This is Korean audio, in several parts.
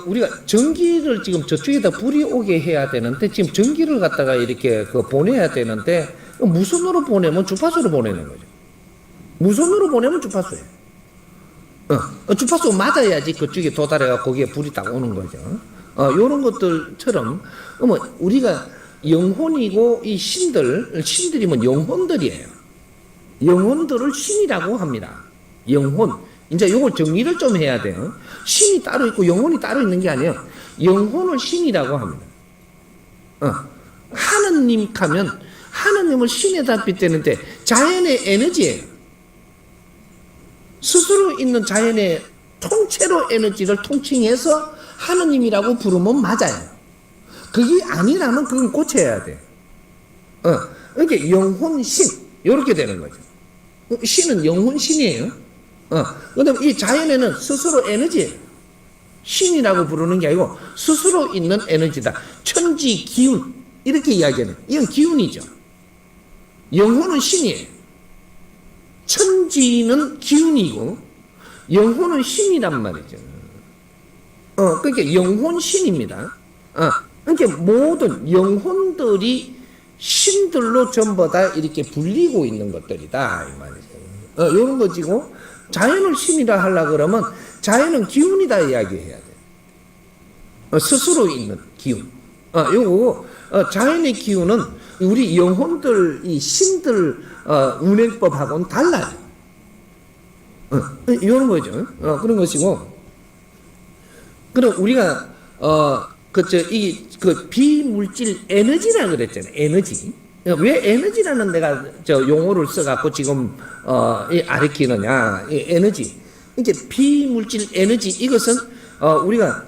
우리가 전기를 지금 저쪽에다 불이 오게 해야 되는데, 지금 전기를 갖다가 이렇게 보내야 되는데, 무선으로 보내면 주파수로 보내는 거죠. 무선으로 보내면 주파수예요. 주파수 맞아야지 그쪽에 도달해가 거기에 불이 딱 오는 거죠. 요런 것들처럼, 우리가 영혼이고, 이 신들이면 영혼들이에요. 영혼들을 신이라고 합니다. 영혼. 이제 요걸 정리를 좀 해야 돼요. 신이 따로 있고 영혼이 따로 있는 게 아니에요. 영혼을 신이라고 합니다. 하느님 하면 하느님을 신에다 빗대는데 자연의 에너지예요. 스스로 있는 자연의 통째로 에너지를 통칭해서 하느님이라고 부르면 맞아요. 그게 아니라면 그건 고쳐야 돼. 이게 영혼신 이렇게 되는 거죠. 신은 영혼신이에요. 그다음 이 자연에는 스스로 에너지예요. 신이라고 부르는 게 아니고 스스로 있는 에너지다. 천지 기운 이렇게 이야기하는. 이건 기운이죠. 영혼은 신이에요. 천지는 기운이고 영혼은 신이란 말이죠. 그러니까 영혼신입니다. 그러니까 모든 영혼들이 신들로 전부 다 이렇게 불리고 있는 것들이다 이 말이죠. 이런 거지고 자연을 신이라 하려 그러면 자연은 기운이다 이야기해야 돼. 스스로 있는 기운. 요거 자연의 기운은 우리 영혼들 이 신들 운행법하고는 달라요. 이런 거죠. 그런 것이고. 그럼 우리가 비물질 에너지라 그랬잖아요. 에너지. 왜 에너지라는 내가 용어를 써갖고 지금 가리키느냐. 에너지. 이게 비물질 에너지 이것은 우리가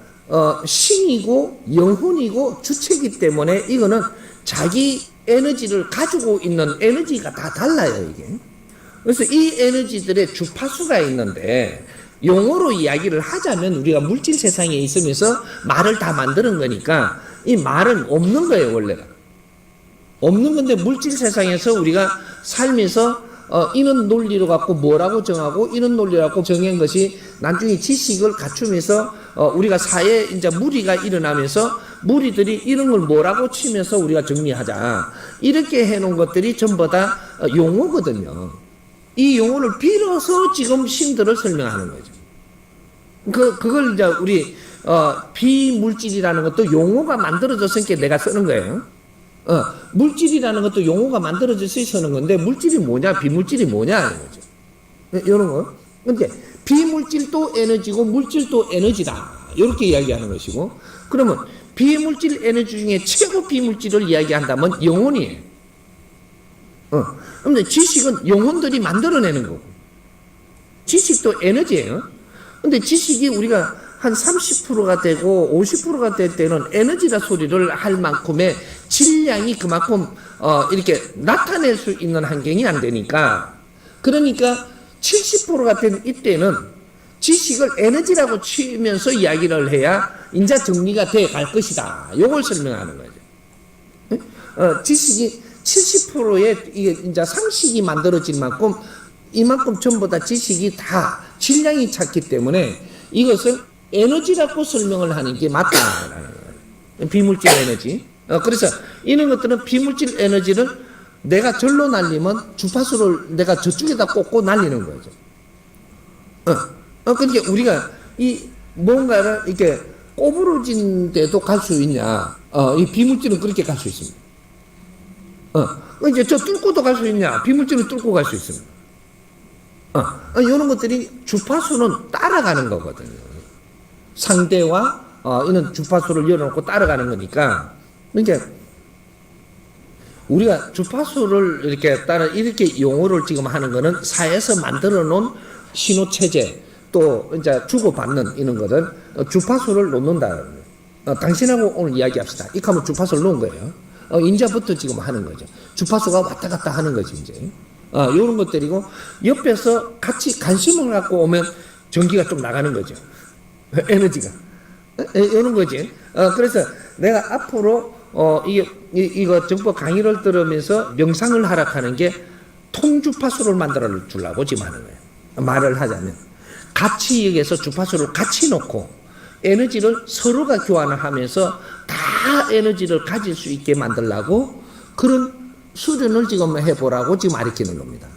신이고 영혼이고 주체이기 때문에 이거는 자기 에너지를 가지고 있는 에너지가 다 달라요 이게. 그래서 이 에너지들의 주파수가 있는데 용어로 이야기를 하자면 우리가 물질 세상에 있으면서 말을 다 만드는 거니까 이 말은 없는 거예요 원래가. 없는 건데 물질 세상에서 우리가 살면서 이런 논리로 갖고 뭐라고 정하고 이런 논리로 갖고 정한 것이 나중에 지식을 갖추면서 우리가 사회에 이제 무리가 일어나면서 무리들이 이런 걸 뭐라고 치면서 우리가 정리하자 이렇게 해놓은 것들이 전부 다 용어거든요. 이 용어를 빌어서 지금 신들을 설명하는 거죠. 그걸 이제 우리 비물질이라는 것도 용어가 만들어졌으니까 내가 쓰는 거예요. 물질이라는 것도 용어가 만들어져서 쓰는 건데 물질이 뭐냐 비물질이 뭐냐 이거죠. 이런 거. 근데 비물질도 에너지고 물질도 에너지다 이렇게 이야기하는 것이고 그러면 비물질 에너지 중에 최고 비물질을 이야기한다면 영혼이에요. 근데 지식은 영혼들이 만들어내는 거고 지식도 에너지예요. 근데 지식이 우리가 한 30%가 되고 50%가 될 때는 에너지라 소리를 할 만큼의 질량이 그만큼 이렇게 나타낼 수 있는 환경이 안 되니까 그러니까 70%가 된 이때는 지식을 에너지라고 치면서 이야기를 해야 이제 정리가 돼 갈 것이다. 요걸 설명하는 거죠. 지식이 70%의 이게 이제 상식이 만들어질 만큼 이만큼 전부 다 지식이 다 질량이 찼기 때문에 이것을 에너지라고 설명을 하는 게 맞다라는 거예요. 비물질 에너지. 그래서 이런 것들은 비물질 에너지를 내가 절로 날리면 주파수를 내가 저쪽에다 꽂고 날리는 거죠. 그러니까 우리가 이 뭔가를 이렇게 꼬부러진 데도 갈 수 있냐. 이 비물질은 그렇게 갈 수 있습니다. 이제 저 뚫고도 갈 수 있냐. 비물질은 뚫고 갈 수 있습니다. 이런 것들이 주파수는 따라가는 거거든요. 상대와 이런 주파수를 열어놓고 따라가는 거니까 그러니까 우리가 주파수를 이렇게 따라 이렇게 용어를 지금 하는 거는 사회에서 만들어 놓은 신호 체제 또 이제 주고받는 이런 것들 주파수를 놓는다. 당신하고 오늘 이야기합시다. 이렇게 하면 주파수를 놓은 거예요. 인자부터 지금 하는 거죠. 주파수가 왔다 갔다 하는 거지 이제. 이런 것들이고 옆에서 같이 관심을 갖고 오면 전기가 좀 나가는 거죠. 에너지가. 이런 거지. 그래서 내가 앞으로 이거 정법 강의를 들으면서 명상을 하락하는 게 통주파수를 만들어 주려고 지금 하는 거예요. 말을 하자면 같이 여기에서 주파수를 같이 놓고 에너지를 서로가 교환을 하면서 다 에너지를 가질 수 있게 만들라고 그런 수련을 지금 해보라고 지금 가르치는 겁니다.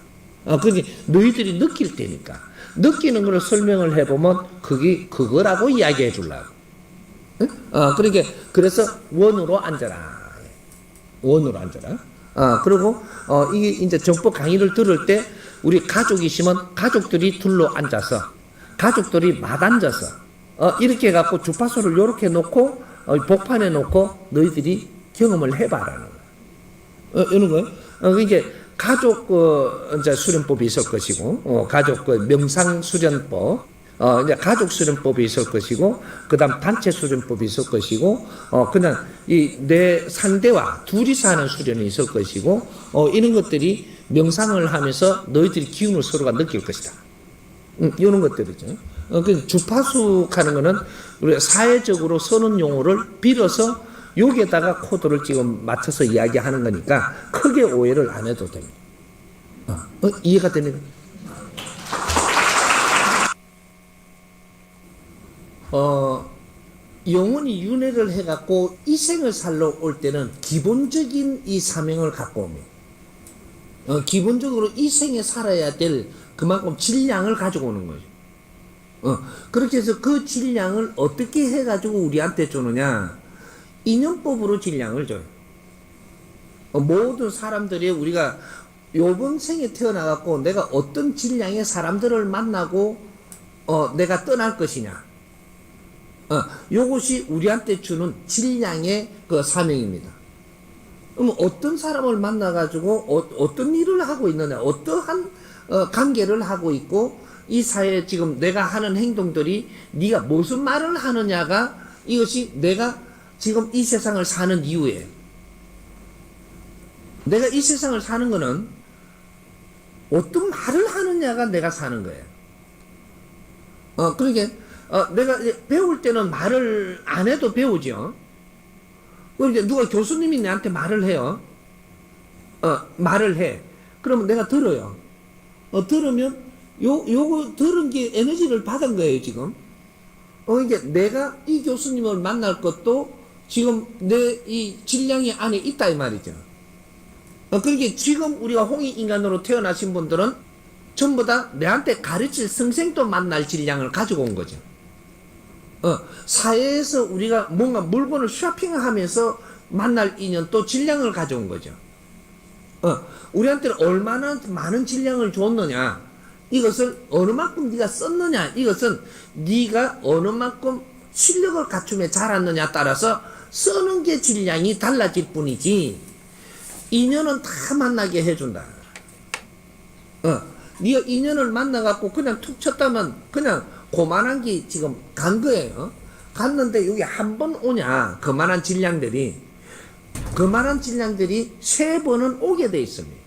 그게 너희들이 느낄 때니까. 느끼는 걸 설명을 해보면 그게 그거라고 이야기해 주려고. 응? 그러니까 그래서 원으로 앉아라. 원으로 앉아라. 그리고 이게 이제 정법 강의를 들을 때 우리 가족이시면 가족들이 둘러 앉아서 가족들이 맞앉아서 이렇게 해갖고 주파수를 이렇게 놓고 복판에 놓고 너희들이 경험을 해봐라는 거예요. 이런 거예요. 이게 가족 이제 수련법이 있을 것이고 가족 명상 수련법, 이제 가족 수련법이 있을 것이고 그다음 단체 수련법이 있을 것이고 그냥 이 내 상대와 둘이서 하는 수련이 있을 것이고 이런 것들이 명상을 하면서 너희들이 기운을 서로가 느낄 것이다. 이런 것들이죠. 그 주파수 하는 거는 우리가 사회적으로 쓰는 용어를 빌어서 여기에다가 코드를 지금 맞춰서 이야기하는 거니까 크게 오해를 안 해도 됩니다. 이해가 됩니까? 영혼이 윤회를 해갖고 이 생을 살러 올 때는 기본적인 이 사명을 갖고 옵니다. 기본적으로 이 생에 살아야 될 그만큼 질량을 가지고 오는 거죠. 그렇게 해서 그 질량을 어떻게 해가지고 우리한테 주느냐? 인연법으로 질량을 줘요. 모든 사람들이 우리가 요번 생에 태어나갖고 내가 어떤 질량의 사람들을 만나고 내가 떠날 것이냐. 요것이 우리한테 주는 질량의 그 사명입니다. 그럼 어떤 사람을 만나가지고 어떤 일을 하고 있느냐, 어떠한 관계를 하고 있고 이 사회에 지금 내가 하는 행동들이 네가 무슨 말을 하느냐가 이것이 내가 지금 이 세상을 사는 이유예요. 내가 이 세상을 사는 거는 어떤 말을 하느냐가 내가 사는 거예요. 그러게 내가 배울 때는 말을 안 해도 배우죠. 그럼 누가 교수님이 내한테 말을 해요. 말을 해. 그러면 내가 들어요. 들으면 요거 들은 게 에너지를 받은 거예요, 지금. 그러니까 내가 이 교수님을 만날 것도 지금 내 이 질량이 안에 있다 이 말이죠. 그러니까 지금 우리가 홍익인간으로 태어나신 분들은 전부 다 내한테 가르칠 성생도 만날 질량을 가지고 온 거죠. 사회에서 우리가 뭔가 물건을 쇼핑하면서 만날 인연 또 질량을 가져온 거죠. 우리한테는 얼마나 많은 질량을 줬느냐, 이것을 어느 만큼 네가 썼느냐, 이것은 네가 어느 만큼 실력을 갖추며 자랐느냐 따라서 쓰는 게 질량이 달라질 뿐이지 인연은 다 만나게 해준다. 네가 인연을 만나갖고 그냥 툭 쳤다면 그냥 고만한 게 지금 간 거예요. 갔는데 여기 한 번 오냐, 그만한 질량들이 3번은 오게 돼 있습니다.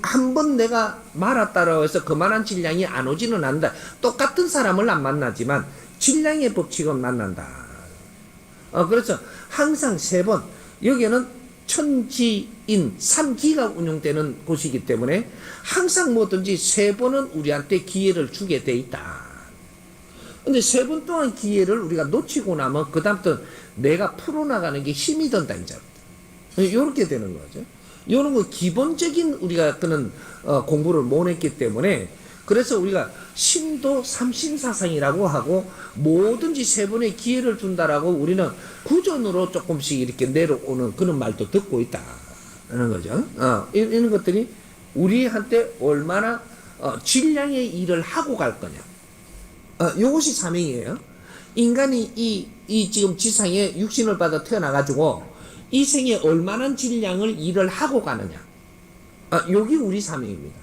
한 번 내가 말았다라고 해서 그만한 질량이 안 오지는 않는다. 똑같은 사람을 안 만나지만 질량의 법칙은 만난다. 그래서 항상 3번, 여기는 천지인 3기가 운용되는 곳이기 때문에 항상 뭐든지 3번은 우리한테 기회를 주게 돼 있다. 근데 3번 동안 기회를 우리가 놓치고 나면 그 다음부터 내가 풀어나가는 게 힘이 든다 이제. 이렇게 되는 거죠. 이런 거 기본적인 우리가 그는 공부를 못 했기 때문에 그래서 우리가 신도 삼신사상이라고 하고 뭐든지 3번의 기회를 준다라고 우리는 구전으로 조금씩 이렇게 내려오는 그런 말도 듣고 있다 하는 거죠. 이런 것들이 우리한테 얼마나 질량의 일을 하고 갈 거냐. 이것이 사명이에요. 인간이 이 지금 지상에 육신을 받아 태어나가지고 이 생에 얼마나 질량을 일을 하고 가느냐. 여기 우리 사명입니다.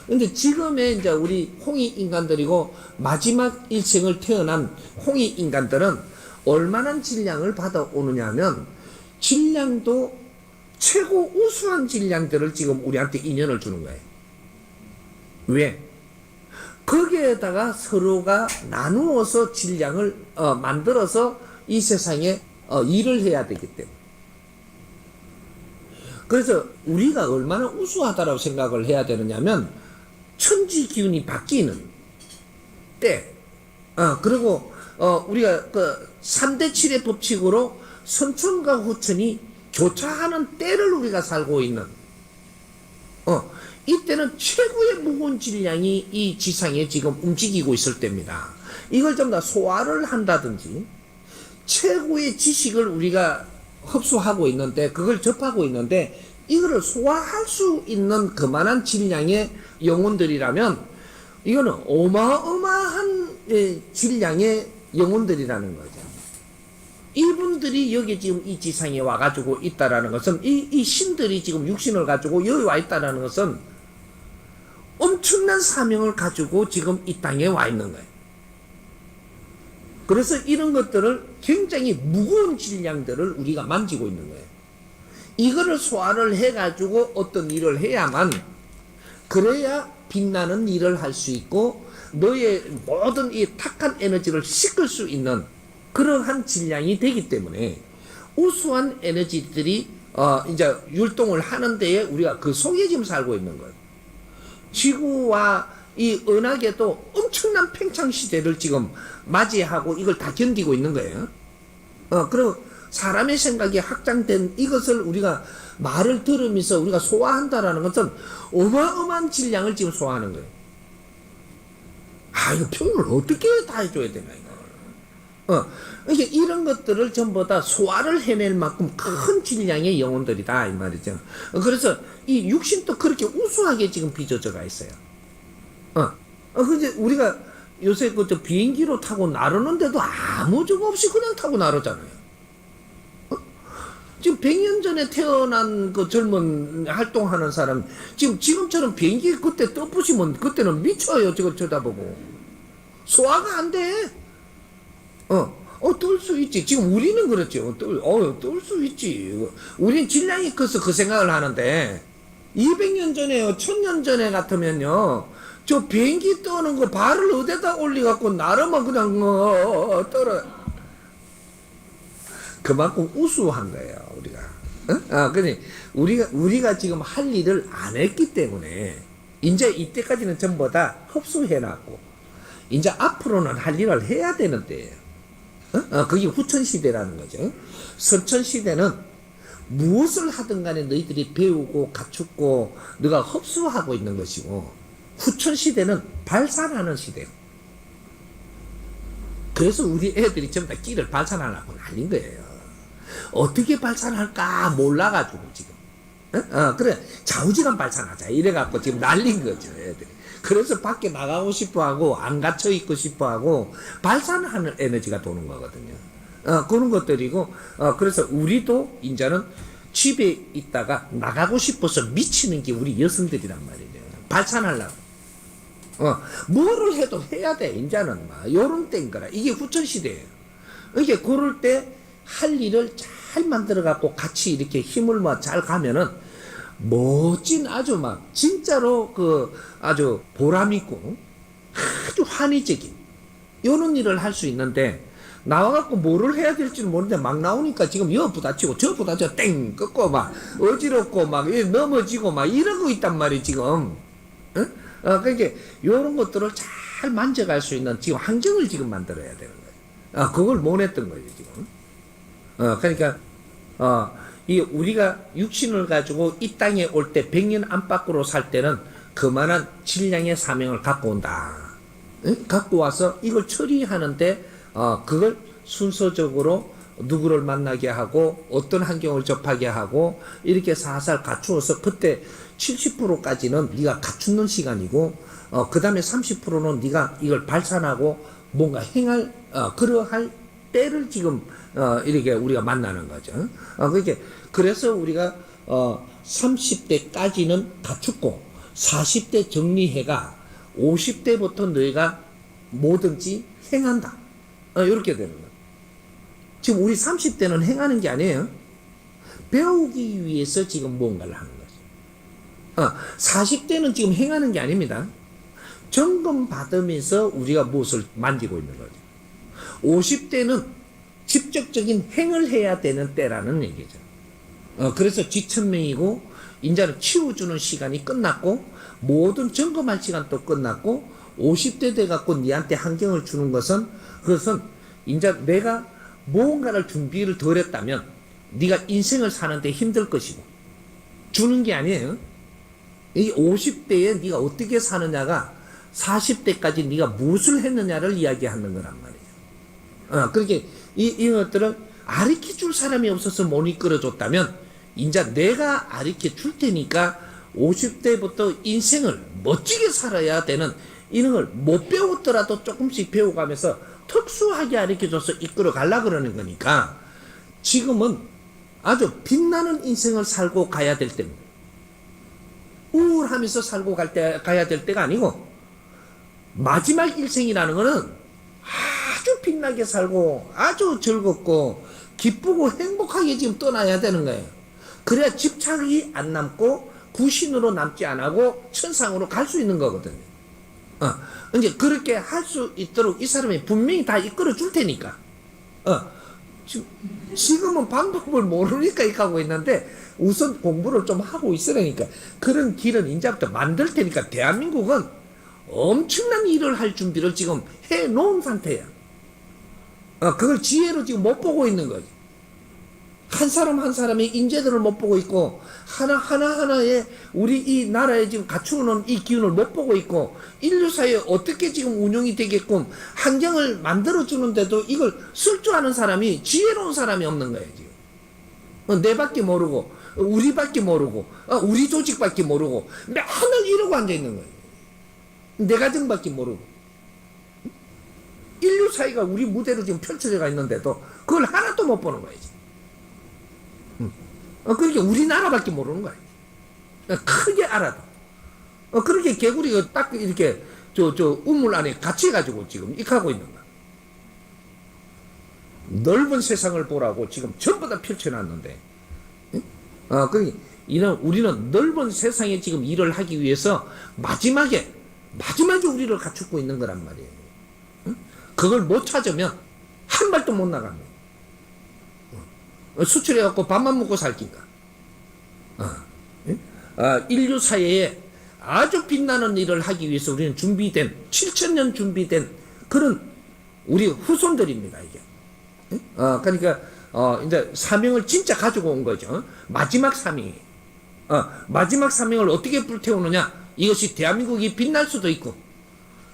근데 지금의 이제 우리 홍익 인간들이고 마지막 일생을 태어난 홍익 인간들은 얼마나 질량을 받아오느냐 하면 질량도 최고 우수한 질량들을 지금 우리한테 인연을 주는 거예요. 왜? 거기에다가 서로가 나누어서 질량을 만들어서 이 세상에 일을 해야 되기 때문에. 그래서 우리가 얼마나 우수하다고 생각을 해야 되느냐면 천지 기운이 바뀌는 때 그리고 우리가 그 3대 7의 법칙으로 선천과 후천이 교차하는 때를 우리가 살고 있는 이때는 최고의 무거운 질량이 이 지상에 지금 움직이고 있을 때입니다. 이걸 좀 더 소화를 한다든지 최고의 지식을 우리가 흡수하고 있는데 그걸 접하고 있는데 이거를 소화할 수 있는 그만한 질량의 영혼들이라면 이거는 어마어마한 질량의 영혼들이라는 거죠. 이분들이 여기 지금 이 지상에 와가지고 있다라는 것은 이 신들이 지금 육신을 가지고 여기 와 있다라는 것은 엄청난 사명을 가지고 지금 이 땅에 와 있는 거예요. 그래서 이런 것들을 굉장히 무거운 질량들을 우리가 만지고 있는 거예요. 이거를 소화를 해가지고 어떤 일을 해야만 그래야 빛나는 일을 할 수 있고 너의 모든 이 탁한 에너지를 씻을 수 있는 그러한 질량이 되기 때문에 우수한 에너지들이 이제 율동을 하는 데에 우리가 그 속에 지금 살고 있는 거예요. 지구와 이 은하계도 엄청난 팽창 시대를 지금 맞이하고 이걸 다 견디고 있는 거예요. 그리고 사람의 생각이 확장된 이것을 우리가 말을 들으면서 우리가 소화한다라는 것은 어마어마한 질량을 지금 소화하는 거예요. 이거 표현을 어떻게 다 해줘야 되나, 이거. 이게 이런 것들을 전부 다 소화를 해낼 만큼 큰 질량의 영혼들이다, 이 말이죠. 그래서 이 육신도 그렇게 우수하게 지금 빚어져가 있어요. 근데 우리가 요새 저 비행기로 타고 나르는데도 아무 적 없이 그냥 타고 나르잖아요. 지금 100년 전에 태어난 그 젊은 활동하는 사람, 지금처럼 비행기 그때 떠부시면 그때는 미쳐요, 저거 쳐다보고. 소화가 안 돼. 뜰 수 있지. 지금 우리는 그렇죠. 뜰 수 있지. 우린 질량이 커서 그 생각을 하는데, 200년 전에요, 1000년 전에 같으면요, 저 비행기 떠는 거 발을 어디다 올려갖고 나르면 그냥, 떨어. 그만큼 우수한 거예요, 우리가. 근데 우리가 지금 할 일을 안 했기 때문에, 이제 이때까지는 전부 다 흡수해놨고, 이제 앞으로는 할 일을 해야 되는 때예요. 그게 후천시대라는 거죠. 선천시대는 무엇을 하든 간에 너희들이 배우고 갖추고 너가 흡수하고 있는 것이고, 후천시대는 발산하는 시대예요. 그래서 우리 애들이 전부 다 끼를 발산하려고 난린 거예요. 어떻게 발산할까 몰라가지고 지금. 그래 좌우지간 발산하자 이래갖고 지금 난린 거죠, 애들이. 그래서 밖에 나가고 싶어하고 안 갇혀 있고 싶어하고 발산하는 에너지가 도는 거거든요. 그런 것들이고, 그래서 우리도 이제는 집에 있다가 나가고 싶어서 미치는 게 우리 여성들이란 말이에요. 발산하려고. 뭐를 해도 해야 돼, 이제는 막 요런 때인 거라. 이게 후천시대예요. 이게 그럴 때 할 일을 잘 만들어 갖고 같이 이렇게 힘을 잘 가면은 멋진 아주 막 진짜로 아주 보람 있고 아주 환희적인 요런 일을 할 수 있는데, 나와갖고 뭐를 해야 될지는 모르는데 막 나오니까 지금 여 부딪히고 저 부딪혀 땡 꺾고 막 어지럽고 막 넘어지고 막 이러고 있단 말이에요, 지금. 그러니까 요런 것들을 잘 만져갈 수 있는 지금 환경을 지금 만들어야 되는 거예요. 그걸 못 했던 거예요, 지금. 그러니까, 우리가 육신을 가지고 이 땅에 올 때 100년 안팎으로 살 때는 그만한 질량의 사명을 갖고 온다. 갖고 와서 이걸 처리하는데, 그걸 순서적으로 누구를 만나게 하고, 어떤 환경을 접하게 하고, 이렇게 살살 갖추어서 그때 70%까지는 네가 갖추는 시간이고, 그 다음에 30%는 네가 이걸 발산하고 뭔가 행할, 그러할 때를 지금 이렇게 우리가 만나는 거죠. 그래서 우리가 30대까지는 갖추고 40대 정리해가 50대부터 너희가 뭐든지 행한다. 이렇게 되는 거예요. 지금 우리 30대는 행하는 게 아니에요. 배우기 위해서 지금 뭔가를 하는 거죠. 40대는 지금 행하는 게 아닙니다. 점검 받으면서 우리가 무엇을 만지고 있는 거죠. 50대는 직접적인 행을 해야 되는 때라는 얘기죠. 그래서 지천명이고, 이제는 치워주는 시간이 끝났고, 모든 점검할 시간도 끝났고, 50대 돼 갖고 니한테 환경을 주는 것은 그것은 이제 내가 무언가를 준비를 덜 했다면 네가 인생을 사는데 힘들 것이고 주는 게 아니에요. 이 50대에 네가 어떻게 사느냐가 40대까지 네가 무엇을 했느냐를 이야기하는 거란 말이에요. 그렇게 이것들은 가르쳐 줄 사람이 없어서 못 이끌어줬다면 이제 내가 가르쳐 줄 테니까 50대부터 인생을 멋지게 살아야 되는 이런 걸 못 배웠더라도 조금씩 배워가면서 특수하게 가르쳐줘서 이끌어 가려 그러는 거니까 지금은 아주 빛나는 인생을 살고 가야 될 때입니다. 우울하면서 살고 가야 될 때가 아니고 마지막 일생이라는 거는 아주 빛나게 살고 아주 즐겁고 기쁘고 행복하게 지금 떠나야 되는 거예요. 그래야 집착이 안 남고 구신으로 남지 안 하고 천상으로 갈 수 있는 거거든요. 이제 그렇게 할 수 있도록 이 사람이 분명히 다 이끌어 줄 테니까. 지금은 방법을 모르니까 이렇게 하고 있는데 우선 공부를 좀 하고 있으라니까. 그런 길은 이제부터 만들 테니까 대한민국은 엄청난 일을 할 준비를 지금 해 놓은 상태야. 그걸 지혜로 지금 못 보고 있는 거지. 한 사람 한 사람의 인재들을 못 보고 있고 하나하나의 우리 이 나라에 지금 갖추어놓은 이 기운을 못 보고 있고 인류사회에 어떻게 지금 운영이 되게끔 환경을 만들어주는데도 이걸 쓸 줄 아는 사람이 지혜로운 사람이 없는 거예요 지금. 내밖에 모르고 우리밖에 모르고 우리 조직밖에 모르고 맨날 이러고 앉아있는 거예요. 내 가정밖에 모르고 인류사회가 우리 무대로 지금 펼쳐져 있는데도 그걸 하나도 못 보는 거예요 지금. 그러니까 우리나라밖에 모르는 거야. 크게 알아도. 그렇게 개구리가 딱 이렇게 우물 안에 갇혀가지고 지금 익하고 있는 거야. 넓은 세상을 보라고 지금 전부 다 펼쳐놨는데. 그러니까 우리는 넓은 세상에 지금 일을 하기 위해서 마지막에 우리를 갖추고 있는 거란 말이에요. 그걸 못 찾으면 한 발도 못 나갑니다. 수출해갖고 밥만 먹고 살긴가. 인류 사회에 아주 빛나는 일을 하기 위해서 우리는 준비된 7,000년 준비된 그런 우리 후손들입니다 이게. 그러니까 이제 사명을 진짜 가지고 온 거죠. 마지막 사명이. 마지막 사명을 어떻게 불태우느냐. 이것이 대한민국이 빛날 수도 있고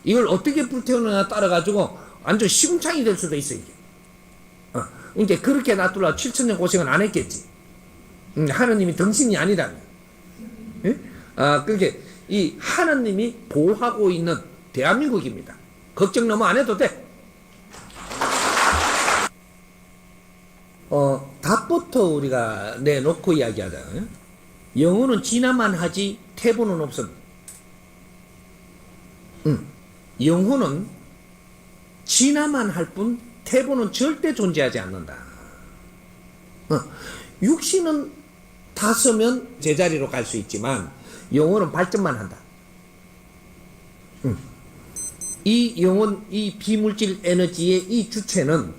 이걸 어떻게 불태우느냐 따라 가지고 완전 시궁창이 될 수도 있어 이게. 이제 그렇게 놔두려 7,000년 고생은 안 했겠지. 하느님이 덩신이 아니라면. 그게 이 하느님이 보호하고 있는 대한민국입니다. 걱정 너무 안 해도 돼. 답부터 우리가 내놓고 이야기하자. 영혼은 진화만 하지 태보는 없음. 영혼은 진화만 할 뿐 태보는 절대 존재하지 않는다. 육신은 다 쓰면 제자리로 갈 수 있지만 영혼은 발전만 한다. 이 영혼, 이 비물질 에너지의 이 주체는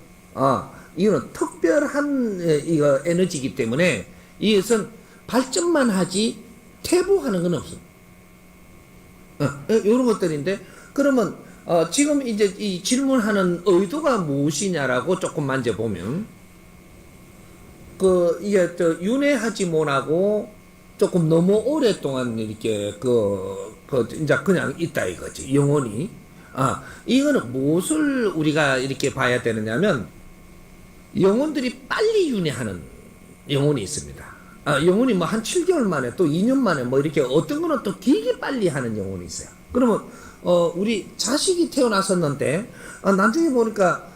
이거는 특별한 이거 에너지이기 때문에 이것은 발전만 하지 태보하는 건 없어. 이런 것들인데 그러면 지금 이제 이 질문하는 의도가 무엇이냐라고 조금 만져보면, 이게 윤회하지 못하고 조금 너무 오랫동안 이렇게 이제 그냥 있다 이거지, 영혼이. 이거는 무엇을 우리가 이렇게 봐야 되느냐면, 영혼들이 빨리 윤회하는 영혼이 있습니다. 영혼이 뭐 한 7개월 만에 또 2년 만에 뭐 이렇게 어떤 거는 또 되게 빨리 하는 영혼이 있어요. 그러면 우리 자식이 태어났었는데 나중에 보니까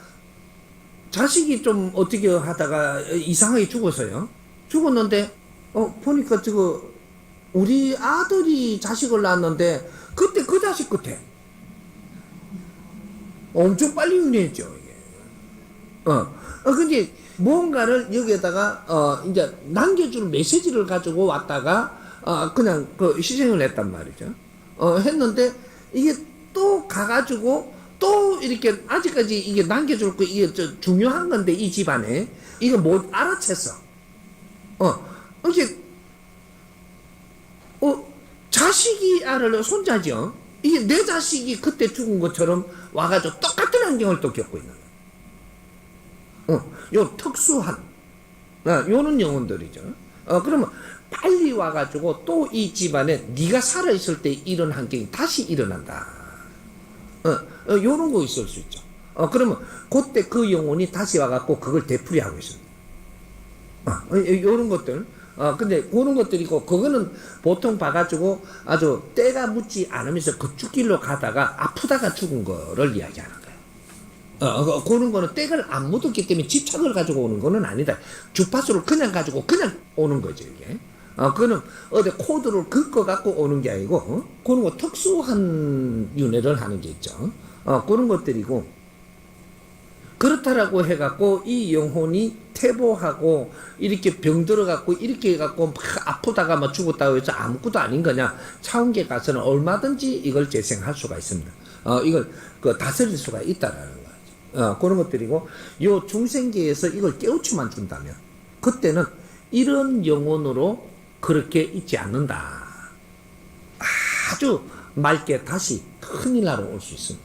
자식이 좀 어떻게 하다가 이상하게 죽었어요. 죽었는데 보니까 우리 아들이 자식을 낳았는데 그때 그 자식 끝에 엄청 빨리 윤회했죠 이게. 근데 뭔가를 여기에다가 이제 남겨줄 메시지를 가지고 왔다가 그냥 희생을 했단 말이죠. 했는데 이게 또 가가지고 또 이렇게 아직까지 이게 남겨줄 거 이게 중요한 건데 이 집안에 이거 못 알아챘어. 이게 자식이 알을 손자죠. 이게 내 자식이 그때 죽은 것처럼 와가지고 똑같은 환경을 또 겪고 있는 거야. 요 특수한, 요런 영혼들이죠. 그러면 빨리 와가지고 또 이 집안에 네가 살아있을 때 이런 환경이 다시 일어난다. 요런 거 있을 수 있죠. 그러면 그때 그 영혼이 다시 와갖고 그걸 되풀이하고 있습니다. 요런 것들. 근데 그런 것들이고, 그거는 보통 봐가지고 아주 때가 묻지 않으면서 그쭉길로 가다가 아프다가 죽은 거를 이야기하는 거예요. 그런 거는 때가 안 묻었기 때문에 집착을 가지고 오는 거는 아니다. 주파수를 그냥 가지고 그냥 오는 거죠, 이게. 그거는 어디 코드를 긋어갖고 오는 게 아니고, 그런 거 특수한 윤회를 하는 게 있죠. 그런 것들이고, 그렇다라고 해갖고 이 영혼이 퇴보하고 이렇게 병들어갖고 이렇게 해갖고 막 아프다가 막 죽었다고 해서 아무것도 아닌 거냐. 차원계 가서는 얼마든지 이걸 재생할 수가 있습니다. 이걸 다스릴 수가 있다라는 거죠. 그런 것들이고, 요 중생계에서 이걸 깨우치만 준다면 그때는 이런 영혼으로 그렇게 있지 않는다. 아주 맑게 다시 큰일 하러 올 수 있습니다.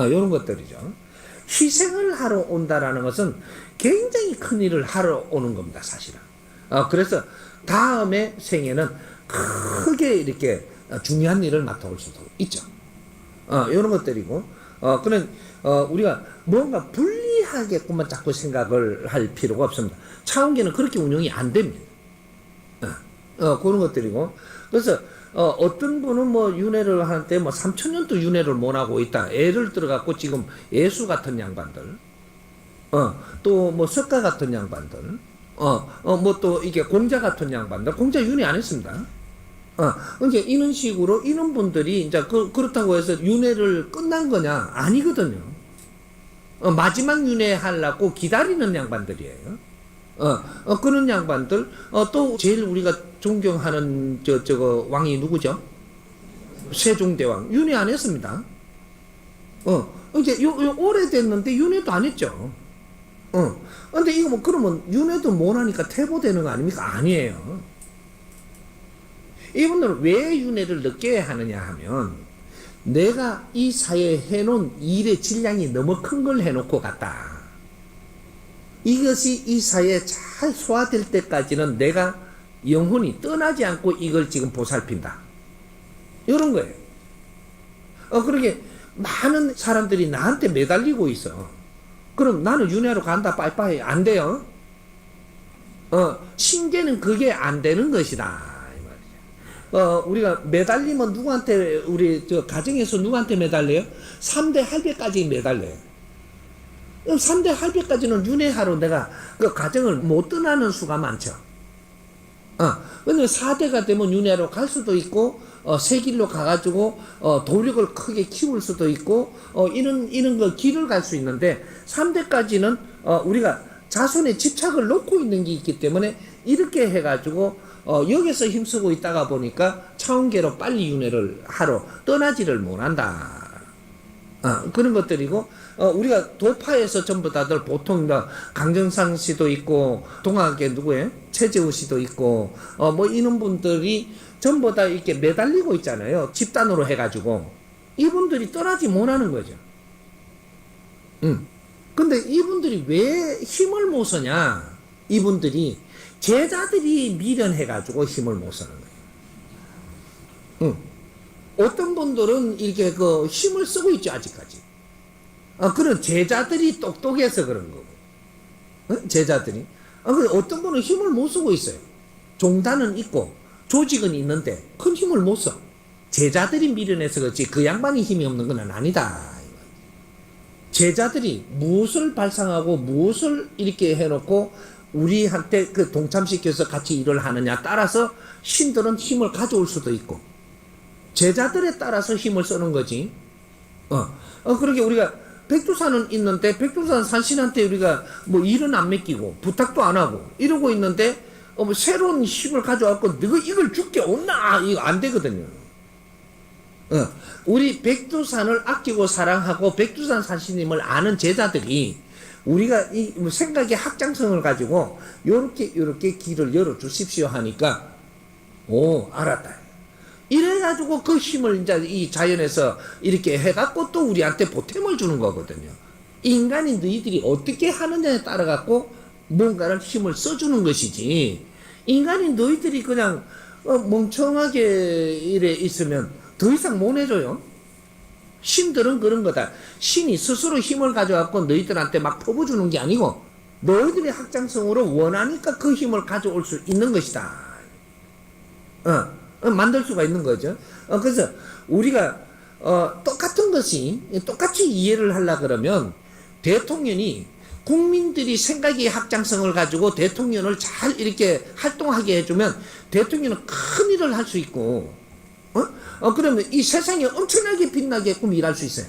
이런 것들이죠. 희생을 하러 온다라는 것은 굉장히 큰 일을 하러 오는 겁니다, 사실은. 그래서 다음에 생에는 크게 이렇게 중요한 일을 맡아올 수도 있죠. 이런 것들이고, 그런, 우리가 뭔가 불리하게끔만 자꾸 생각을 할 필요가 없습니다. 차원계는 그렇게 운영이 안 됩니다. 그런 것들이고, 그래서 어떤 분은 뭐 윤회를 하는데 뭐 3,000년도 윤회를 못하고 있다. 애를 들어갖고 지금 예수 같은 양반들, 또 뭐 석가 같은 양반들, 뭐 또 이게 공자 같은 양반들, 공자 윤회 안 했습니다. 이제 이런 식으로 이런 분들이 이제 그렇다고 해서 윤회를 끝난 거냐? 아니거든요. 마지막 윤회 하려고 기다리는 양반들이에요. 그런 양반들, 또 제일 우리가 존경하는 저거 왕이 누구죠? 세종대왕. 윤회 안 했습니다. 이제 요 오래됐는데 윤회도 안 했죠. 근데 이거 뭐 그러면 윤회도 못 하니까 퇴보되는 거 아닙니까? 아니에요. 이분들은 왜 윤회를 늦게 하느냐 하면, 내가 이 사회에 해놓은 일의 질량이 너무 큰 걸 해놓고 갔다. 이것이 이 사회에 잘 소화될 때까지는 내가 영혼이 떠나지 않고 이걸 지금 보살핀다. 이런 거예요. 그러게 많은 사람들이 나한테 매달리고 있어. 그럼 나는 윤회하러 간다, 빠이빠이. 안 돼요. 신계는 그게 안 되는 것이다. 우리가 매달리면 누구한테, 우리 가정에서 누구한테 매달려요? 3대 할배까지 매달려요. 3대 할배까지는 윤회하러 내가 그 가정을 못 떠나는 수가 많죠. 근데 4대가 되면 윤회하러 갈 수도 있고, 새 길로 가가지고, 도력을 크게 키울 수도 있고, 이런 거 길을 갈 수 있는데, 3대까지는, 우리가 자손의 집착을 놓고 있는 게 있기 때문에, 이렇게 해가지고, 여기서 힘쓰고 있다가 보니까 차원계로 빨리 윤회를 하러 떠나지를 못한다. 그런 것들이고, 우리가 도파에서 전부 다들 보통 강정상 씨도 있고, 동학의 누구예요? 최재우 씨도 있고, 뭐 이런 분들이 전부 다 이렇게 매달리고 있잖아요. 집단으로 해가지고. 이분들이 떠나지 못하는 거죠. 근데 이분들이 왜 힘을 못 쓰냐? 이분들이 제자들이 미련해가지고 힘을 못 쓰는 거예요. 어떤 분들은 이렇게 힘을 쓰고 있죠, 아직까지. 그런 제자들이 똑똑해서 그런 거고. 제자들이. 어떤 분은 힘을 못 쓰고 있어요. 종단은 있고, 조직은 있는데, 큰 힘을 못 써. 제자들이 미련해서 그렇지, 그 양반이 힘이 없는 건 아니다. 제자들이 무엇을 발상하고, 무엇을 이렇게 해놓고, 우리한테 동참시켜서 같이 일을 하느냐 따라서 신들은 힘을 가져올 수도 있고, 제자들에 따라서 힘을 쓰는 거지. 그러게 우리가 백두산은 있는데 백두산 산신한테 우리가 뭐 일은 안 맡기고 부탁도 안 하고 이러고 있는데 뭐 새로운 힘을 가져왔고 너가 이걸 줄게 없나? 이거 안 되거든요. 우리 백두산을 아끼고 사랑하고 백두산 산신님을 아는 제자들이 우리가 이 생각의 확장성을 가지고 요렇게 길을 열어 주십시오 하니까 오 알았다. 이래가지고 그 힘을 이제 이 자연에서 이렇게 해갖고 또 우리한테 보탬을 주는 거거든요. 인간이 너희들이 어떻게 하느냐에 따라갖고 뭔가를 힘을 써주는 것이지, 인간이 너희들이 그냥 멍청하게 이래 있으면 더 이상 못 해줘요. 신들은 그런 거다. 신이 스스로 힘을 가져갖고 너희들한테 막 퍼부주는 게 아니고 너희들의 확장성으로 원하니까 그 힘을 가져올 수 있는 것이다. 만들 수가 있는 거죠. 그래서 우리가 똑같은 것이 똑같이 이해를 하려 그러면 대통령이 국민들이 생각의 확장성을 가지고 대통령을 잘 이렇게 활동하게 해주면 대통령은 큰 일을 할 수 있고, 그러면 이 세상이 엄청나게 빛나게끔 일할 수 있어요.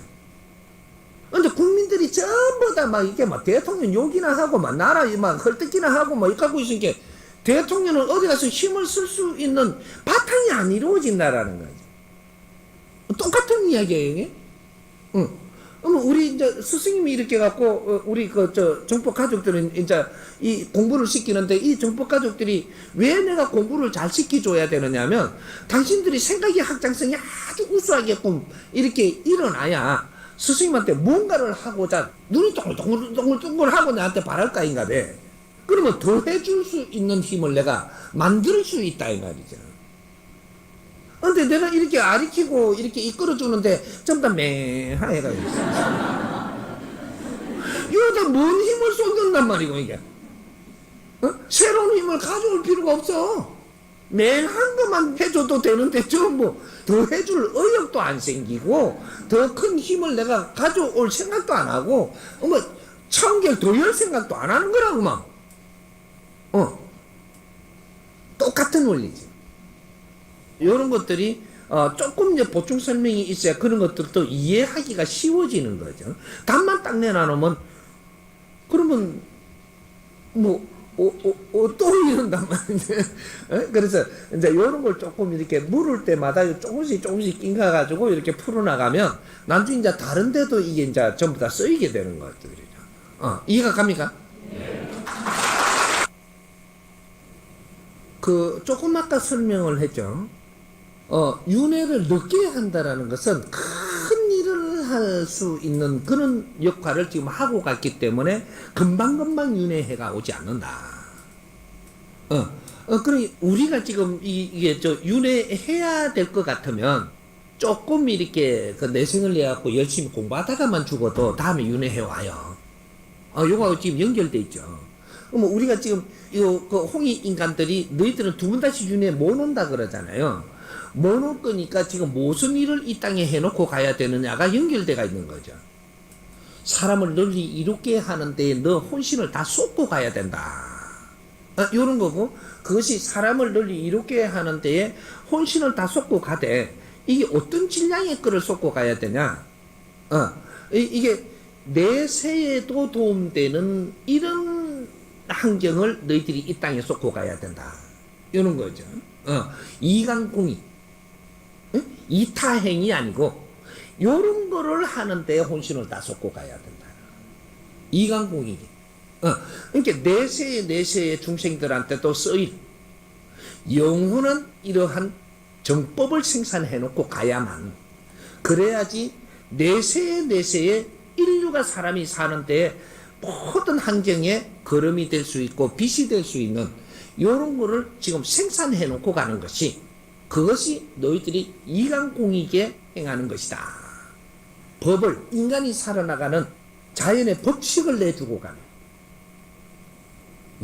근데 국민들이 전부 다 막 이게 막 대통령 욕이나 하고 막 나라 막 헐뜯기나 하고 막 이렇게 하고 있으니까 대통령은 어디 가서 힘을 쓸 수 있는 바탕이 안 이루어진다라는 거죠. 똑같은 이야기예요, 이게. 우리 이제 스승님이 이렇게 갖고 우리 정법 가족들은 이제 이 공부를 시키는데 이 정법 가족들이 왜 내가 공부를 잘 시켜줘야 되느냐면 당신들이 생각의 확장성이 아주 우수하게끔 이렇게 일어나야 스승님한테 뭔가를 하고자 눈이 동글동글 하고 나한테 바랄까 인가 봐. 그러면 더 해줄 수 있는 힘을 내가 만들 수 있다 이 말이죠. 근데 내가 이렇게 가르치고 이렇게 이끌어주는데 전부 다 맹하해가 있어. 이거다 뭔 힘을 쏟는단 말이고 이게. 새로운 힘을 가져올 필요가 없어. 맹한 것만 해줘도 되는데 전부 더 해줄 의욕도 안 생기고 더 큰 힘을 내가 가져올 생각도 안 하고 천개를 더 열 생각도 안 하는 거라고 막. 똑같은 원리지. 이런 것들이 조금 이제 보충 설명이 있어야 그런 것들도 이해하기가 쉬워지는 거죠. 답만 딱 내놔놓으면 그러면 또 이런단 말이죠. 그래서 이제 이런 걸 조금 이렇게 물을 때마다 조금씩 낑가 가지고 이렇게 풀어나가면 나중에 이제 다른 데도 이게 이제 전부 다 쓰이게 되는 것들이죠. 이해가 갑니까? 조금 아까 설명을 했죠. 윤회를 늦게 한다라는 것은 큰 일을 할 수 있는 그런 역할을 지금 하고 갔기 때문에 금방금방 윤회해가 오지 않는다. 그러니 우리가 지금 이게 윤회해야 될 것 같으면 조금 이렇게 내생을 내갖고 열심히 공부하다가만 죽어도 다음에 윤회해 와요. 요거하고 지금 연결돼 있죠. 그럼 우리가 지금 홍익 인간들이 너희들은 두 번 다시 윤회 못 온다 그러잖아요. 못 올 거니까 지금 무슨 일을 이 땅에 해놓고 가야 되느냐가 연결돼가 있는 거죠. 사람을 널리 이롭게 하는데 너 혼신을 다 쏟고 가야 된다. 요런 거고, 그것이 사람을 널리 이롭게 하는 데에 혼신을 다 쏟고 가되, 이게 어떤 질량의 거를 쏟고 가야 되냐? 이게 내세에도 도움되는 이런 환경을 너희들이 이 땅에 쏟고 가야 된다. 이런 거죠. 이강공이. 이타행이 아니고, 요런 거를 하는데 혼신을 다 쏟고 가야 된다. 이강공이기. 그러니까 내세의 중생들한테도 쓰일 영혼은 이러한 정법을 생산해놓고 가야만, 그래야지 내세의 인류가 사람이 사는데 모든 환경에 거름이 될 수 있고 빛이 될 수 있는 이런 거를 지금 생산해놓고 가는 것이, 그것이 너희들이 이강공익에 행하는 것이다. 법을, 인간이 살아나가는 자연의 법칙을 내주고 가는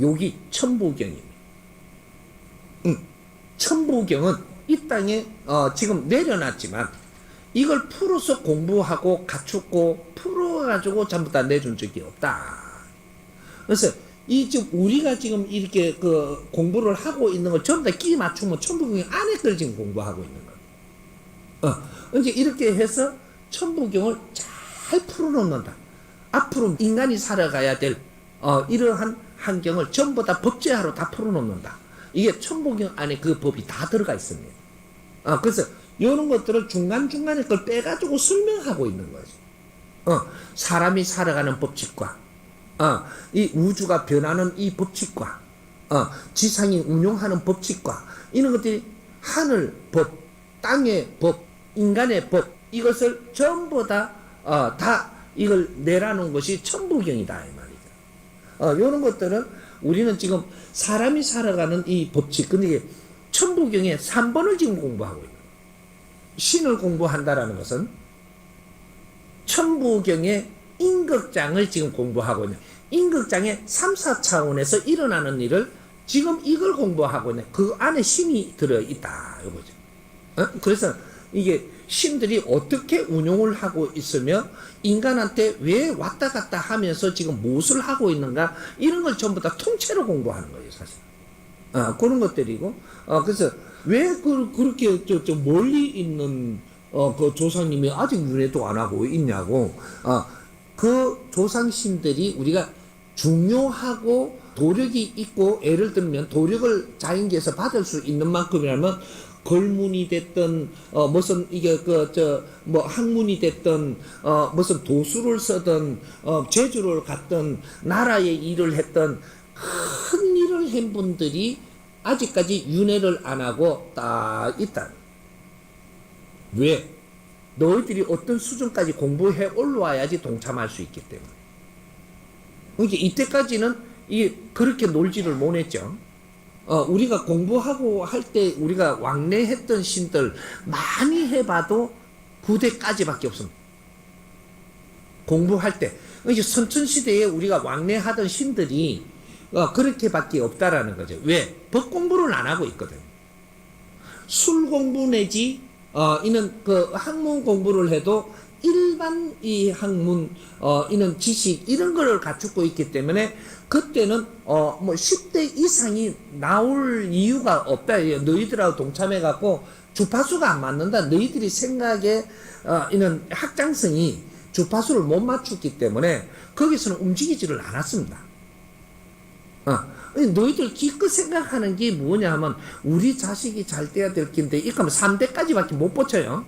여기 천부경입니다. 천부경은 이 땅에 지금 내려놨지만 이걸 풀어서 공부하고 갖추고 풀어가지고 전부 다 내준 적이 없다. 그래서 지금 우리가 지금 이렇게 공부를 하고 있는 걸 전부 다 끼 맞추면 천부경 안에 걸 지금 공부하고 있는 거예요. 이제 이렇게 해서 천부경을 잘 풀어놓는다. 앞으로 인간이 살아가야 될 이러한 환경을 전부 다 법제화로 다 풀어놓는다. 이게 천부경 안에 그 법이 다 들어가 있습니다. 그래서 이런 것들을 중간중간에 걸 빼가지고 설명하고 있는 거죠. 사람이 살아가는 법칙과, 이 우주가 변하는 이 법칙과, 지상이 운용하는 법칙과, 이런 것들이 하늘 법, 땅의 법, 인간의 법, 이것을 전부 다 이걸 내라놓은 것이 천부경이다 이 말이죠. 이런 것들은 우리는 지금 사람이 살아가는 이 법칙, 근데 천부경의 3번을 지금 공부하고 있는 거예요. 신을 공부한다라는 것은 천부경의 임극장을 지금 공부하고 있는, 임극장의 3, 4차원에서 일어나는 일을 지금 이걸 공부하고 있는, 그 안에 신이 들어있다 이거죠. 그래서 이게 신들이 어떻게 운용을 하고 있으며 인간한테 왜 왔다 갔다 하면서 지금 무엇을 하고 있는가, 이런 걸 전부 다 통째로 공부하는 거예요 사실. 그런 것들이고, 그래서 왜 그렇게 저 멀리 있는 그 조상님이 아직 윤회도 안 하고 있냐고. 그 조상신들이 우리가 중요하고 도력이 있고, 예를 들면 도력을 자연계에서 받을 수 있는 만큼이라면 걸문이 됐든 무슨 이게 뭐 학문이 됐든 무슨 도수를 쓰든 제주를 갔든 나라의 일을 했든 큰 일을 한 분들이 아직까지 윤회를 안 하고 딱 있다. 왜? 너희들이 어떤 수준까지 공부해 올라와야지 동참할 수 있기 때문에. 그러니까 이때까지는 그렇게 놀지를 못했죠. 우리가 공부하고 할 때 우리가 왕래했던 신들 많이 해봐도 9대까지밖에 없습니다. 공부할 때. 이제 선천시대에 우리가 왕래하던 신들이 그렇게밖에 없다라는 거죠. 왜? 법 공부를 안 하고 있거든. 술 공부 내지 이는 그 학문 공부를 해도 일반 이 학문 이는 지식 이런 거를 갖추고 있기 때문에 그때는 뭐 10대 이상이 나올 이유가 없다. 너희들하고 동참해 갖고 주파수가 안 맞는다. 너희들이 생각에 이는 확장성이 주파수를 못 맞췄기 때문에 거기서는 움직이지를 않았습니다. 너희들 기껏 생각하는 게 뭐냐 하면 우리 자식이 잘 돼야 될 텐데 이거 하면 3대까지밖에 못 버텨요.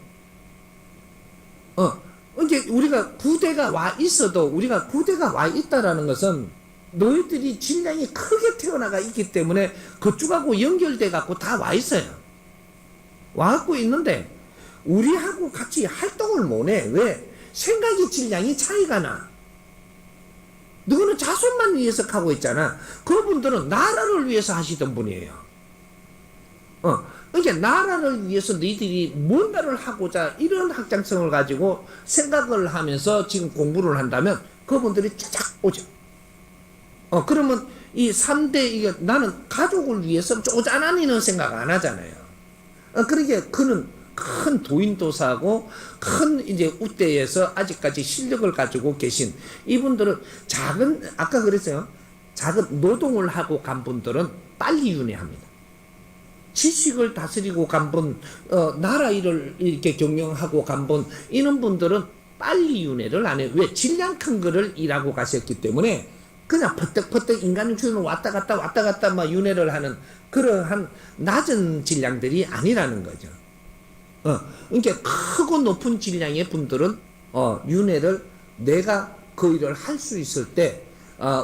이제 우리가 9대가 와 있어도 우리가 9대가 와 있다라는 것은 너희들이 질량이 크게 태어나가 있기 때문에 그쪽하고 연결돼 갖고 다 와 있어요. 와 갖고 있는데 우리하고 같이 활동을 못 해. 왜? 생각의 질량이 차이가 나. 너는 자손만 위해서 하고 있잖아. 그분들은 나라를 위해서 하시던 분이에요. 그러니까 나라를 위해서 너희들이 뭔가를 하고자 이런 확장성을 가지고 생각을 하면서 지금 공부를 한다면 그분들이 쫙쫙 오죠. 그러면 이 3대, 나는 가족을 위해서 쪼잔하니는 생각 안 하잖아요. 그러니까 그는 큰 도인도사고 큰 이제 우대에서 아직까지 실력을 가지고 계신 이분들은 아까 그랬어요. 작은 노동을 하고 간 분들은 빨리 윤회합니다. 지식을 다스리고 간 분, 나라 일을 이렇게 경영하고 간 분, 이런 분들은 빨리 윤회를 안 해요. 왜? 질량 큰 거를 일하고 가셨기 때문에 그냥 퍼뜩퍼뜩 인간의 주는 왔다 갔다 막 윤회를 하는 그러한 낮은 질량들이 아니라는 거죠. 그러니까 크고 높은 질량의 분들은 윤회를 내가 그 일을 할 수 있을 때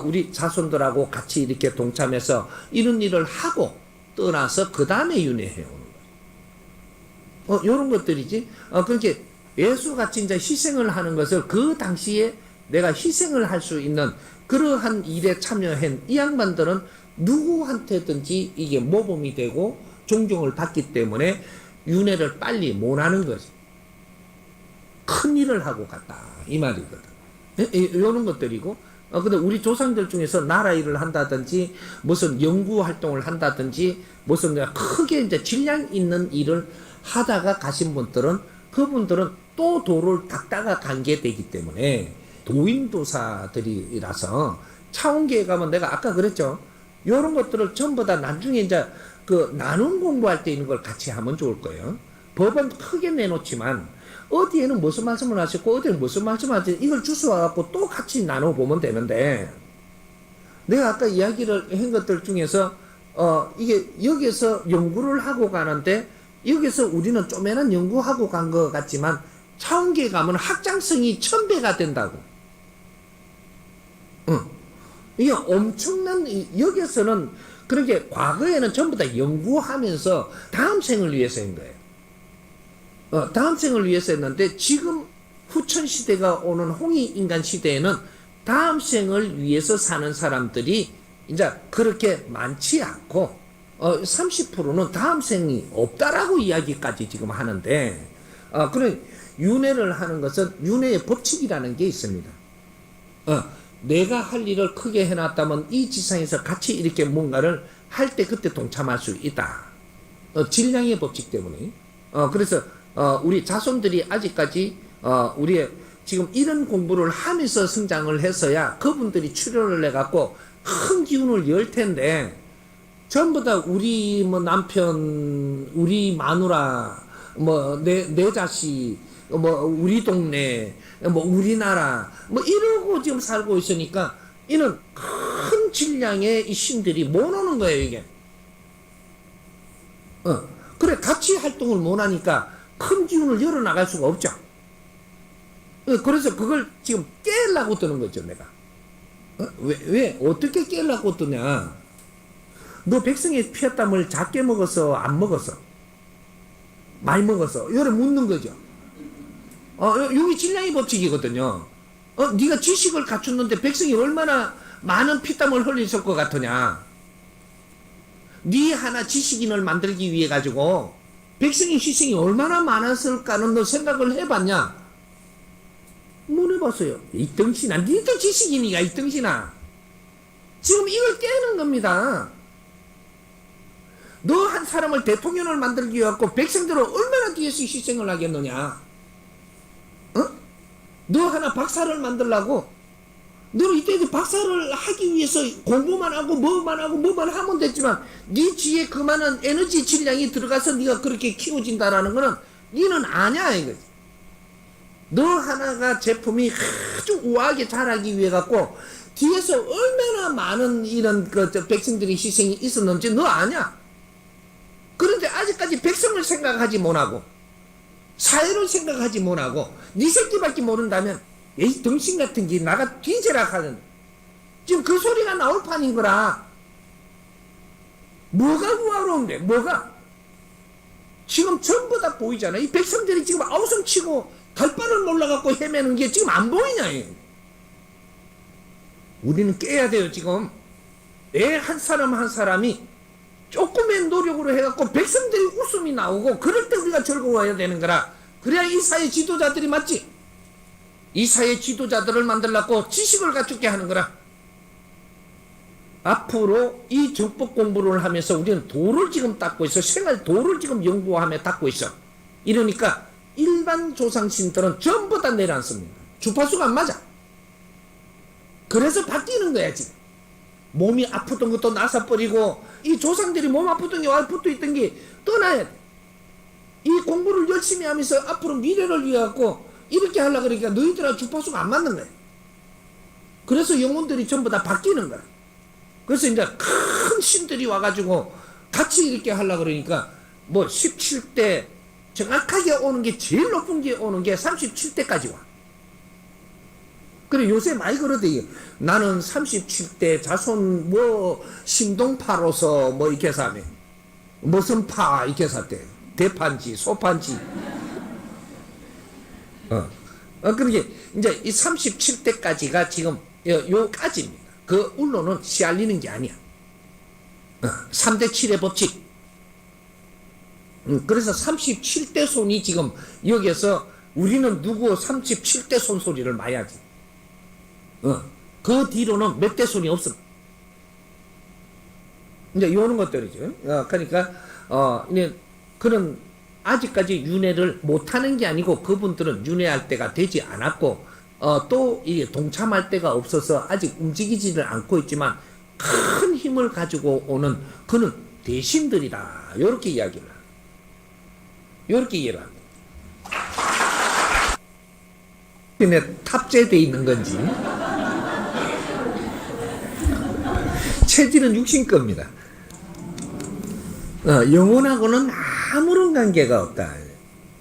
우리 자손들하고 같이 이렇게 동참해서 이런 일을 하고 떠나서 그 다음에 윤회해 오는 거예요. 요런 것들이지. 그렇게 예수같이 이제 희생을 하는 것을 그 당시에 내가 희생을 할 수 있는 그러한 일에 참여한 이 양반들은 누구한테든지 이게 모범이 되고 존경을 받기 때문에 윤회를 빨리 못 하는 거지. 큰 일을 하고 갔다 이 말이거든. 이런 것들이고, 근데 우리 조상들 중에서 나라 일을 한다든지 무슨 연구 활동을 한다든지 무슨 크게 이제 질량 있는 일을 하다가 가신 분들은 그분들은 또 도를 닦다가 간 게 되기 때문에 도인도사들이라서 차원계에 가면 내가 아까 그랬죠. 이런 것들을 전부 다 나중에 이제 그 나눔 공부할 때 있는 걸 같이 하면 좋을 거예요. 법은 크게 내놓지만 어디에는 무슨 말씀을 하셨고 어디에는 무슨 말씀을 하셨고 이걸 주워 갖고 또 같이 나눠보면 되는데, 내가 아까 이야기를 한 것들 중에서 이게 여기서 연구를 하고 가는데 여기서 우리는 쪼매난 연구하고 간 것 같지만 차원계에 가면 확장성이 1000배가 된다고. 이게 엄청난, 여기서는 그렇게 과거에는 전부 다 연구하면서 다음 생을 위해서 한 거예요. 다음 생을 위해서 했는데 지금 후천 시대가 오는 홍익인간 시대에는 다음 생을 위해서 사는 사람들이 이제 그렇게 많지 않고 30%는 다음 생이 없다라고 이야기까지 지금 하는데 그런 윤회를 하는 것은 윤회의 법칙이라는 게 있습니다. 내가 할 일을 크게 해놨다면 이 지상에서 같이 이렇게 뭔가를 할 때 그때 동참할 수 있다. 질량의 법칙 때문에. 그래서 우리 자손들이 아직까지 우리의 지금 이런 공부를 하면서 성장을 해서야 그분들이 출연을 해갖고 큰 기운을 열 텐데 전부 다 우리 뭐 남편, 우리 마누라, 뭐 내 자식, 뭐 우리 동네, 뭐 우리나라, 뭐 이러고 지금 살고 있으니까 이는 큰 질량의 이 신들이 못 오는 거예요 이게. 그래 같이 활동을 못 하니까 큰 기운을 열어 나갈 수가 없죠. 그래서 그걸 지금 깨려고 뜨는 거죠 내가. 왜 어떻게 깨려고 뜨냐? 너 백성의 피했땀을 작게 먹어서 안 먹었어? 많이 먹었어? 이래 묻는 거죠. 여기 질량의 법칙이거든요. 네가 지식을 갖췄는데 백성이 얼마나 많은 피땀을 흘렸을 것 같으냐? 네 하나 지식인을 만들기 위해 가지고 백성의 희생이 얼마나 많았을까는 너 생각을 해봤냐? 못 해봤어요. 이 덩신아, 니도 지식인이야 이 덩신아. 지금 이걸 깨는 겁니다. 너 한 사람을 대통령을 만들기 위해 갖고 백성들은 얼마나 뒤에서 희생을 하겠느냐? 너 하나 박사를 만들라고? 너는 이때 박사를 하기 위해서 공부만 하고 뭐만 하면 됐지만 네 뒤에 그 많은 에너지 질량이 들어가서 네가 그렇게 키워진다라는 거는 니는 아냐 이거지. 너 하나가 제품이 아주 우아하게 자라기 위해 갖고 뒤에서 얼마나 많은 이런 백성들의 희생이 있었는지 너 아냐? 그런데 아직까지 백성을 생각하지 못하고 사회를 생각하지 못하고 네 새끼밖에 모른다면 이 덩신 같은 게 나가 뒤지라 하는 지금 그 소리가 나올 판인 거라. 뭐가 우아로운데 뭐가 지금 전부 다 보이잖아. 이 백성들이 지금 아우성치고 갈바를 몰라갖고 헤매는 게 지금 안 보이냐. 우리는 깨야 돼요. 지금 내 한 사람 한 사람이 조금의 노력으로 해갖고 백성들이 웃음이 나오고 그럴 때 우리가 즐거워야 되는 거라. 그래야 이 사회 지도자들이 맞지. 이 사회 지도자들을 만들려고 지식을 갖추게 하는 거라. 앞으로 이 정법 공부를 하면서 우리는 도를 지금 닦고 있어. 생활 도를 지금 연구하며 닦고 있어. 이러니까 일반 조상신들은 전부 다 내려앉습니다. 주파수가 안 맞아. 그래서 바뀌는 거야 지금. 몸이 아프던 것도 나서버리고 이 조상들이 몸 아프던 게 와 붙어 있던 게 떠나야 돼. 이 공부를 열심히 하면서 앞으로 미래를 위해 갖고 이렇게 하려고 그러니까 너희들하고 주파수가 안 맞는 거야. 그래서 영혼들이 전부 다 바뀌는 거야. 그래서 이제 큰 신들이 와가지고 같이 이렇게 하려고 그러니까 뭐 17대 정확하게 오는 게 제일 높은 게 오는 게 37대까지 와. 그래 요새 많이 그러대. 나는 37대 자손 뭐 신동파로서 뭐 이렇게 사네. 무슨 파 이렇게 샀대. 대판지 소판지. 그러게 이제 이 37대까지가 지금 요까지입니다. 그 울로는 씨알리는 게 아니야. 3대 7의 법칙. 그래서 37대 손이 지금 여기에서 우리는 누구 37대 손 소리를 마야지. 그 뒤로는 몇 대 손이 없어. 이제 요런 것들이죠. 그러니까 이제 그런 아직까지 윤회를 못하는 게 아니고 그분들은 윤회할 때가 되지 않았고 또 이게 동참할 때가 없어서 아직 움직이지를 않고 있지만 큰 힘을 가지고 오는 그는 대신들이다. 요렇게 이야기를 요렇게 이해를 합니다. 근데 탑재되어 있는 건지 체질은 육신 겁니다. 영혼하고는 아무런 관계가 없다.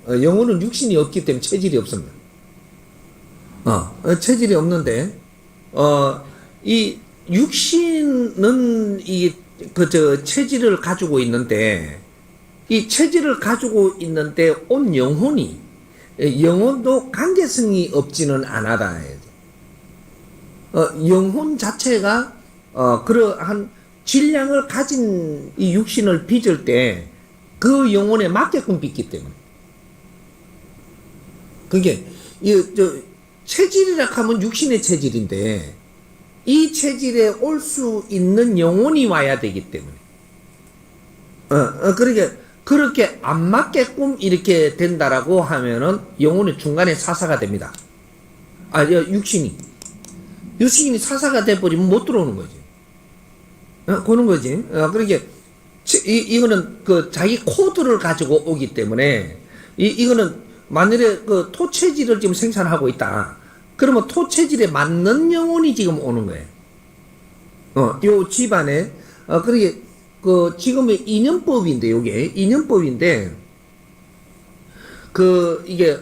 영혼은 육신이 없기 때문에 체질이 없습니다. 체질이 없는데 이 육신은 체질을 가지고 있는데 이 체질을 가지고 있는데 온 영혼이 영혼도 관계성이 없지는 않아다. 영혼 자체가 그러한 질량을 가진 이 육신을 빚을 때 그 영혼에 맞게끔 빚기 때문에 그게 체질이라 하면 육신의 체질인데 이 체질에 올 수 있는 영혼이 와야 되기 때문에 그렇게 안 맞게끔 이렇게 된다라고 하면은 영혼이 중간에 사사가 됩니다. 육신이 사사가 돼버리면 못 들어오는 거지. 그런 거지. 그러니까 이거는 그 자기 코드를 가지고 오기 때문에 이거는 만일에 그 토체질을 지금 생산하고 있다. 그러면 토체질에 맞는 영혼이 지금 오는 거예요. 요 집안에 그러게 그 지금의 인연법인데 요게 인연법인데 그 이게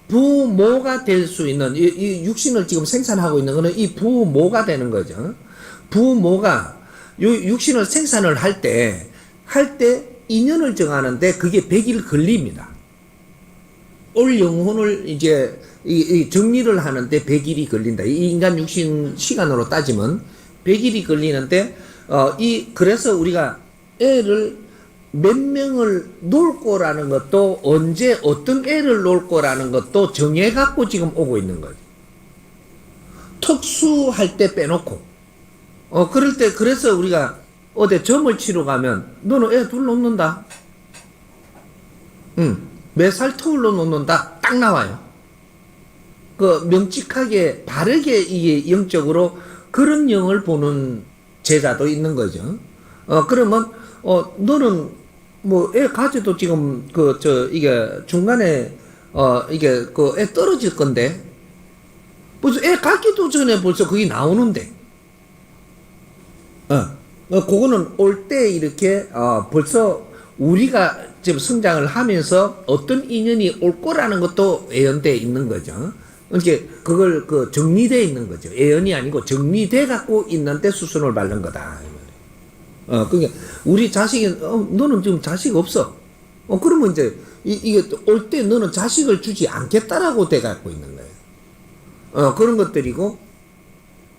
부모가 될 수 있는 이 육신을 지금 생산하고 있는 거는 이 부모가 되는 거죠. 부모가 요 육신을 생산을 할 때 인연을 정하는데 그게 100일 걸립니다. 올 영혼을 이제 정리를 하는데 100일이 걸린다. 이 인간 육신 시간으로 따지면 100일이 걸리는데 그래서 우리가 애를 몇 명을 놓을 거라는 것도 언제 어떤 애를 놓을 거라는 것도 정해갖고 지금 오고 있는 거죠. 특수할 때 빼놓고 그럴 때 그래서 우리가 어디 점을 치러 가면 너는 애 둘 놓는다. 몇 살 터울로 놓는다. 딱 나와요. 그 명직하게 바르게 이게 영적으로 그런 영을 보는 제자도 있는 거죠. 그러면 너는 뭐 애 가져도 지금 이게 중간에 이게 그 애 떨어질 건데 벌써 애 갖기도 전에 벌써 그게 나오는데 그거는 올 때 이렇게 벌써 우리가 지금 성장을 하면서 어떤 인연이 올 거라는 것도 예언되어 있는 거죠. 이제 그걸 정리되어 있는 거죠. 예언이 아니고 정리돼 갖고 있는데 수순을 밟는 거다. 그러니까 우리 자식이 너는 지금 자식 없어. 그러면 이제 이게 올 때 너는 자식을 주지 않겠다라고 돼 갖고 있는 거예요. 그런 것들이고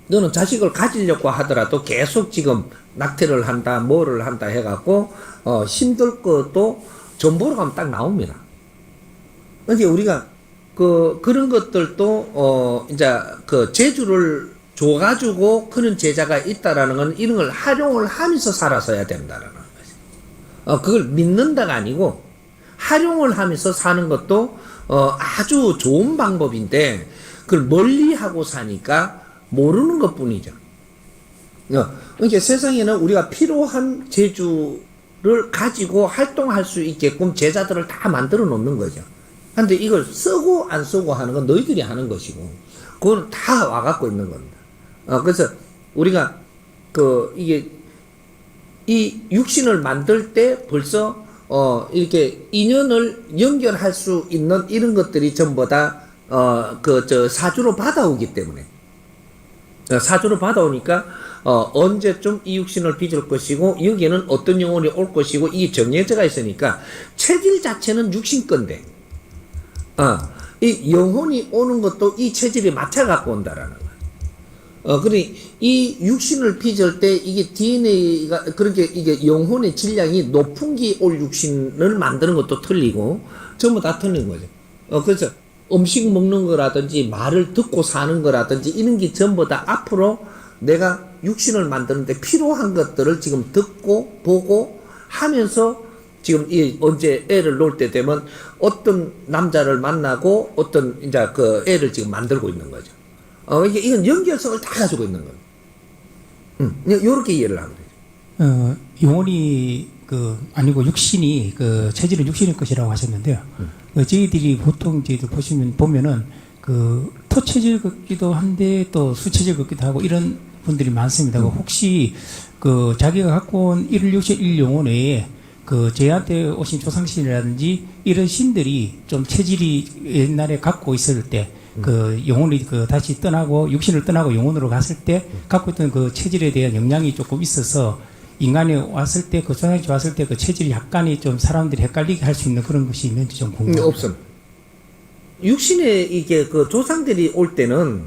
너는 자식을 가지려고 하더라도 계속 지금 낙태를 한다, 뭐를 한다 해갖고 힘들 것도 전보로 가면 딱 나옵니다. 이제 우리가 그런 것들도 이제 그 재주를 줘가지고 그런 제자가 있다라는 건 이런 걸 활용을 하면서 살아서야 된다라는 거지. 그걸 믿는다가 아니고 활용을 하면서 사는 것도 아주 좋은 방법인데 그걸 멀리하고 사니까 모르는 것 뿐이죠. 그러니까 세상에는 우리가 필요한 재주를 가지고 활동할 수 있게끔 제자들을 다 만들어 놓는 거죠. 근데 이걸 쓰고 안 쓰고 하는 건 너희들이 하는 것이고, 그건 다 와갖고 있는 겁니다. 그래서 우리가 이 육신을 만들 때 벌써 이렇게 인연을 연결할 수 있는 이런 것들이 전부 다 사주로 받아오기 때문에 사주로 받아오니까 언제쯤 이 육신을 빚을 것이고 여기에는 어떤 영혼이 올 것이고 이게 정해져가 있으니까 체질 자체는 육신 건데 이 영혼이 오는 것도 이 체질에 맞춰 갖고 온다라는 거예요. 그러니 이 육신을 빚을 때 이게 DNA가 그렇게 이게 영혼의 질량이 높은 게 올 육신을 만드는 것도 틀리고 전부 다 틀린 거죠. 그래서 음식 먹는 거라든지 말을 듣고 사는 거라든지 이런 게 전부 다 앞으로 내가 육신을 만드는데 필요한 것들을 지금 듣고 보고 하면서 지금 언제 애를 놓을 때 되면 어떤 남자를 만나고 어떤 이제 그 애를 지금 만들고 있는 거죠. 이건 연결성을 다 가지고 있는 거예요. 요렇게 이해를 하면 되죠. 영혼이 아니고 육신이 체질은 육신의 것이라고 하셨는데요. 저희들이 보통 보면은 토체질 같기도 한데 또 수체질 같기도 하고 이런 분들이 많습니다. 혹시 자기가 갖고 온 1육신 1영혼 외에 저희한테 오신 조상신이라든지 이런 신들이 좀 체질이 옛날에 갖고 있을 때 영혼이 다시 떠나고 육신을 떠나고 영혼으로 갔을 때 갖고 있던 체질에 대한 영향이 조금 있어서 인간이 왔을 때, 그 조상이 왔을 때 그 체질이 약간이 좀 사람들이 헷갈리게 할 수 있는 그런 것이 있는지 좀 궁금합니다. 없음. 육신에 이게 그 조상들이 올 때는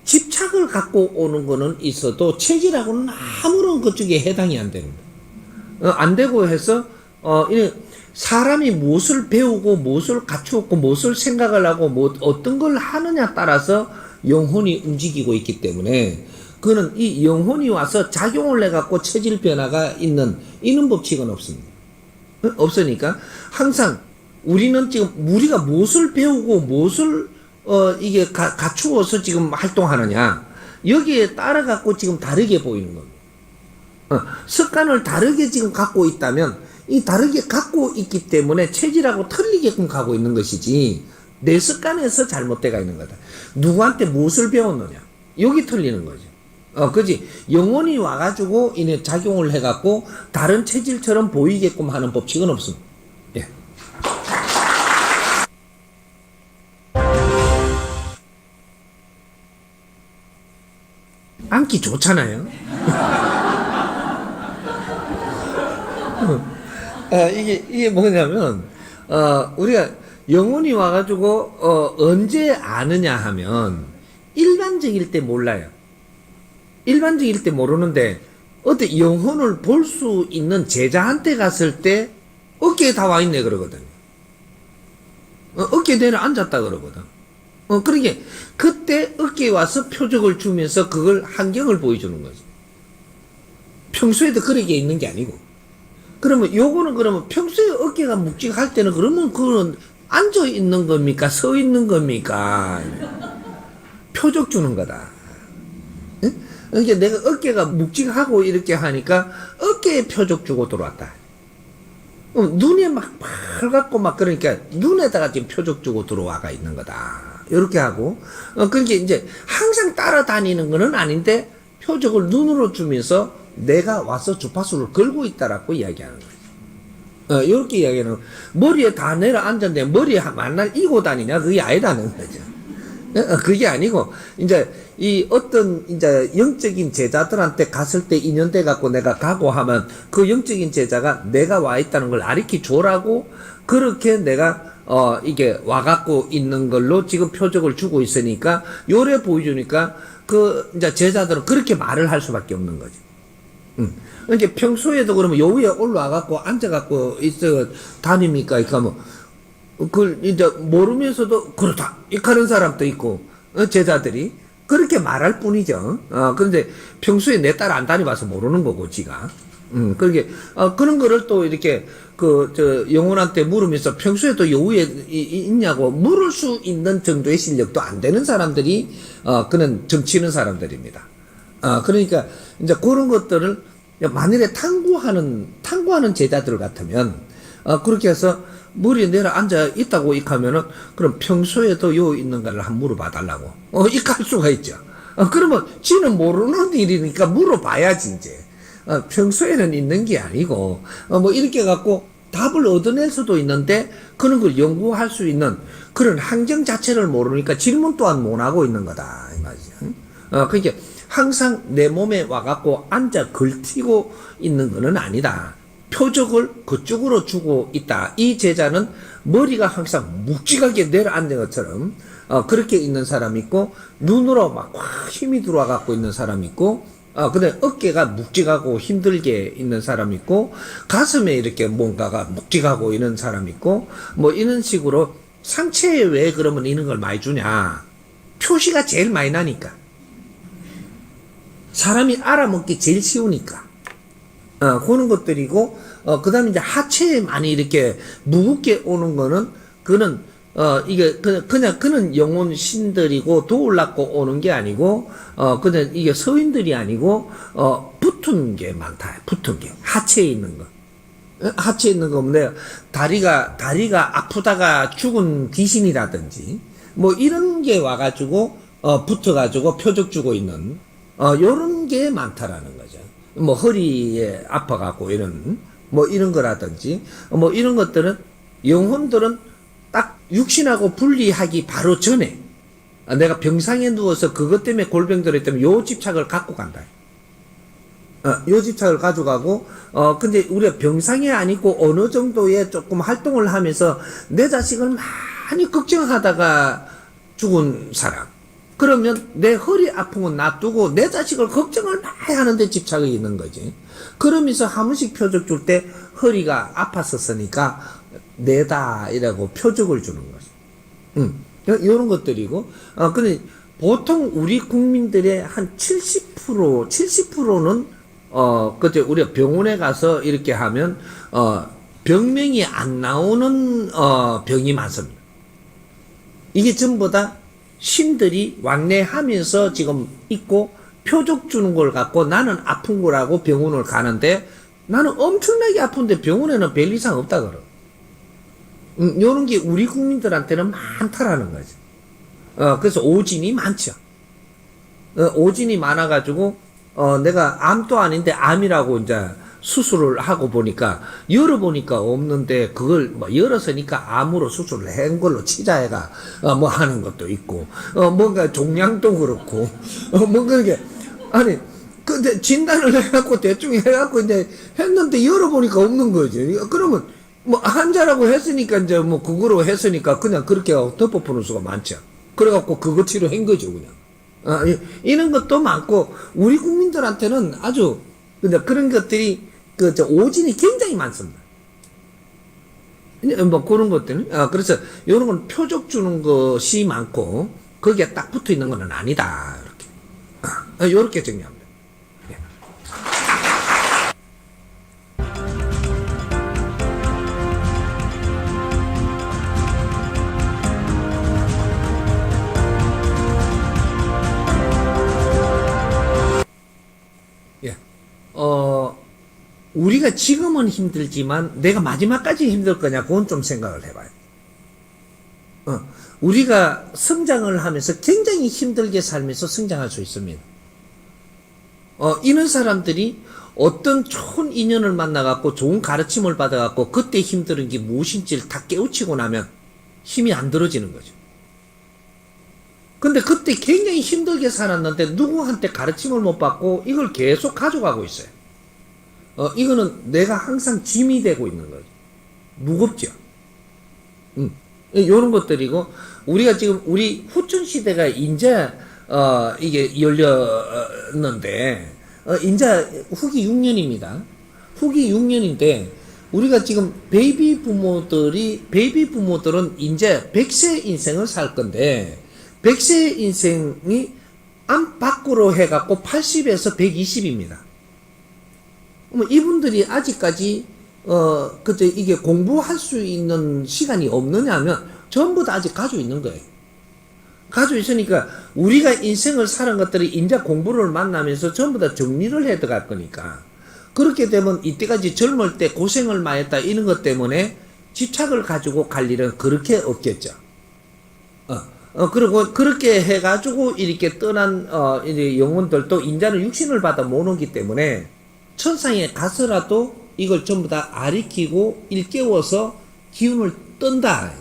집착을 갖고 오는 거는 있어도 체질하고는 아무런 그쪽에 해당이 안 됩니다. 안 되고 해서, 이 사람이 무엇을 배우고, 무엇을 갖추었고, 무엇을 생각을 하고, 뭐, 어떤 걸 하느냐 따라서 영혼이 움직이고 있기 때문에, 그는 이 영혼이 와서 작용을 해갖고 체질 변화가 이는 법칙은 없습니다. 없으니까, 항상 우리는 지금, 우리가 무엇을 배우고, 무엇을, 이게 갖추어서 지금 활동하느냐, 여기에 따라갖고 지금 다르게 보이는 겁니다. 습관을 다르게 지금 갖고 있다면 이 다르게 갖고 있기 때문에 체질하고 틀리게끔 가고 있는 것이지 내 습관에서 잘못돼가 있는 거다. 누구한테 무엇을 배웠느냐 여기 틀리는 거죠. 그지? 영혼이 와가지고 이내 작용을 해갖고 다른 체질처럼 보이게끔 하는 법칙은 없습니다. 예. 앉기 좋잖아요. 이게 뭐냐면, 우리가 영혼이 와가지고, 언제 아느냐 하면, 일반적일 때 몰라요. 일반적일 때 모르는데, 어때, 영혼을 볼 수 있는 제자한테 갔을 때, 어깨에 다 와 있네, 그러거든. 어깨에 내려 앉았다, 그러거든. 그러게, 그때 어깨에 와서 표적을 주면서 그걸 환경을 보여주는 거지. 평소에도 그렇게 있는 게 아니고. 그러면 요거는 그러면 평소에 어깨가 묵직할 때는 그러면 그건 앉아 있는 겁니까? 서 있는 겁니까? 표적 주는 거다. 응? 그러니까 내가 어깨가 묵직하고 이렇게 하니까 어깨에 표적 주고 들어왔다. 눈에 막 빨갛고 막 그러니까 눈에다가 지금 표적 주고 들어와가 있는 거다. 이렇게 하고 그러니까 이제 항상 따라다니는 거는 아닌데 표적을 눈으로 주면서 내가 와서 주파수를 걸고 있다라고 이야기하는 거예요. 이렇게 이야기하는 거예요. 머리에 다 내려 앉았는데 머리에 만날 이고 다니냐? 그게 아니라는 거죠. 그게 아니고, 이제, 이 어떤, 이제, 영적인 제자들한테 갔을 때 인연돼 갖고 내가 가고 하면 그 영적인 제자가 내가 와 있다는 걸 가르쳐 줘라고 그렇게 내가 이게 와갖고 있는 걸로 지금 표적을 주고 있으니까 요래 보여주니까 그 이제 제자들은 그렇게 말을 할 수밖에 없는 거죠. 이제 평소에도 그러면 요 위에 올라와갖고 앉아갖고 있어 다닙니까? 이렇게 하면 그걸 이제 모르면서도 그렇다 이렇게 하는 사람도 있고 제자들이 그렇게 말할 뿐이죠. 그런데 평소에 내 딸 안 다녀봐서 모르는 거고 지가. 그렇게 그런 거를 또 이렇게 영혼한테 물으면서 평소에도 요 위에 있냐고 물을 수 있는 정도의 실력도 안 되는 사람들이 그는 점치는 사람들입니다. 그러니까 이제 그런 것들을 만일에 탐구하는 제자들 같으면 그렇게 해서 머리에 내려 앉아 있다고 익하면은 그럼 평소에도 요 있는 거를 한번 물어봐 달라고 익할 수가 있죠. 그러면 지는 모르는 일이니까 물어봐야지 이제. 평소에는 있는 게 아니고 뭐 이렇게 갖고 답을 얻어낼 수도 있는데 그런 걸 연구할 수 있는 그런 환경 자체를 모르니까 질문 또한 못 하고 있는 거다 이 말이죠. 그러니까 항상 내 몸에 와갖고 앉아 걸티고 있는 거는 아니다. 표적을 그쪽으로 주고 있다. 이 제자는 머리가 항상 묵직하게 내려앉는 것처럼 그렇게 있는 사람이 있고 눈으로 막 힘이 들어와 갖고 있는 사람이 있고 근데 어깨가 묵직하고 힘들게 있는 사람이 있고 가슴에 이렇게 뭔가가 묵직하고 있는 사람이 있고 뭐 이런 식으로 상체에 왜 그러면 이런 걸 많이 주냐. 표시가 제일 많이 나니까. 사람이 알아먹기 제일 쉬우니까. 그런 것들이고, 그 다음에 이제 하체에 많이 이렇게 무겁게 오는 거는, 그는, 이게, 그냥, 그는 영혼 신들이고 도울라고 오는 게 아니고, 그냥 이게 서인들이 아니고, 붙은 게 많다. 붙은 게. 하체에 있는 거. 하체에 있는 거, 뭐, 다리가 아프다가 죽은 귀신이라든지, 뭐, 이런 게 와가지고, 붙어가지고 표적 주고 있는, 요런 게 많다라는 거죠. 뭐, 허리에 아파갖고 이런 거라든지, 뭐, 이런 것들은, 영혼들은 딱 육신하고 분리하기 바로 전에, 내가 병상에 누워서 그것 때문에 골병 들었다면 요 집착을 갖고 간다. 요 집착을 가져가고, 근데 우리가 병상에 안 있고 어느 정도의 조금 활동을 하면서 내 자식을 많이 걱정하다가 죽은 사람. 그러면 내 허리 아픈 건 놔두고 내 자식을 걱정을 많이 하는데 집착이 있는 거지. 그러면서 한 번씩 표적 줄 때 허리가 아팠었으니까 내다 이라고 표적을 주는 거지. 이런 것들이고, 근데 보통 우리 국민들의 한 70%는 그때 우리가 병원에 가서 이렇게 하면, 병명이 안 나오는, 병이 많습니다. 이게 전부 다 신들이 왕래하면서 지금 있고, 표적 주는 걸 갖고 나는 아픈 거라고 병원을 가는데, 나는 엄청나게 아픈데 병원에는 별 이상 없다 그러. 요런 게 우리 국민들한테는 많다라는 거지. 그래서 오진이 많죠. 오진이 많아가지고, 내가 암도 아닌데 암이라고 이제 수술을 하고 보니까, 열어보니까 없는데, 그걸 뭐 열었으니까 암으로 수술을 한 걸로 치자해가, 뭐 하는 것도 있고, 뭔가 종양도 그렇고, 뭔가 이게, 아니, 근데 진단을 해갖고 대충 해갖고 이제 했는데 열어보니까 없는 거지. 그러면, 뭐 환자라고 했으니까 이제 뭐 그거로 했으니까 그냥 그렇게 덮어푸는 수가 많죠. 그래갖고 그거 치료한 거죠, 그냥. 이런 것도 많고, 우리 국민들한테는 아주, 근데 그런 것들이, 오진이 굉장히 많습니다. 뭐 그런 것들은, 그래서 이런 건 표적 주는 것이 많고, 거기에 딱 붙어 있는 건 아니다. 이렇게. 요렇게 정리합니다. 우리가 지금은 힘들지만 내가 마지막까지 힘들 거냐, 그건 좀 생각을 해봐요. 우리가 성장을 하면서 굉장히 힘들게 살면서 성장할 수 있습니다. 이런 사람들이 어떤 좋은 인연을 만나갖고 좋은 가르침을 받아갖고 그때 힘든 게 무엇인지를 다 깨우치고 나면 힘이 안 들어지는 거죠. 근데 그때 굉장히 힘들게 살았는데 누구한테 가르침을 못 받고 이걸 계속 가져가고 있어요. 이거는 내가 항상 짐이 되고 있는 거죠. 무겁죠. 요런 것들이고, 우리가 지금, 우리 후천시대가 이제, 이게 열렸는데, 이제 후기 6년입니다. 후기 6년인데, 우리가 지금 베이비 부모들은 이제 100세 인생을 살 건데, 100세 인생이 안팎으로 해갖고 80에서 120입니다. 이분들이 아직까지, 그때 이게 공부할 수 있는 시간이 없느냐면, 전부 다 아직 가지고 있는 거예요. 가지고 있으니까, 우리가 인생을 사는 것들이 이제 공부를 만나면서 전부 다 정리를 해 들어갈 거니까, 그렇게 되면 이때까지 젊을 때 고생을 많이 했다, 이런 것 때문에 집착을 가지고 갈 일은 그렇게 없겠죠. 그리고 그렇게 해가지고 이렇게 떠난, 이제 영혼들도 인자는 육신을 받아 못 오기 때문에, 천상에 가서라도 이걸 전부 다 아리키고 일깨워서 기운을 뜬다.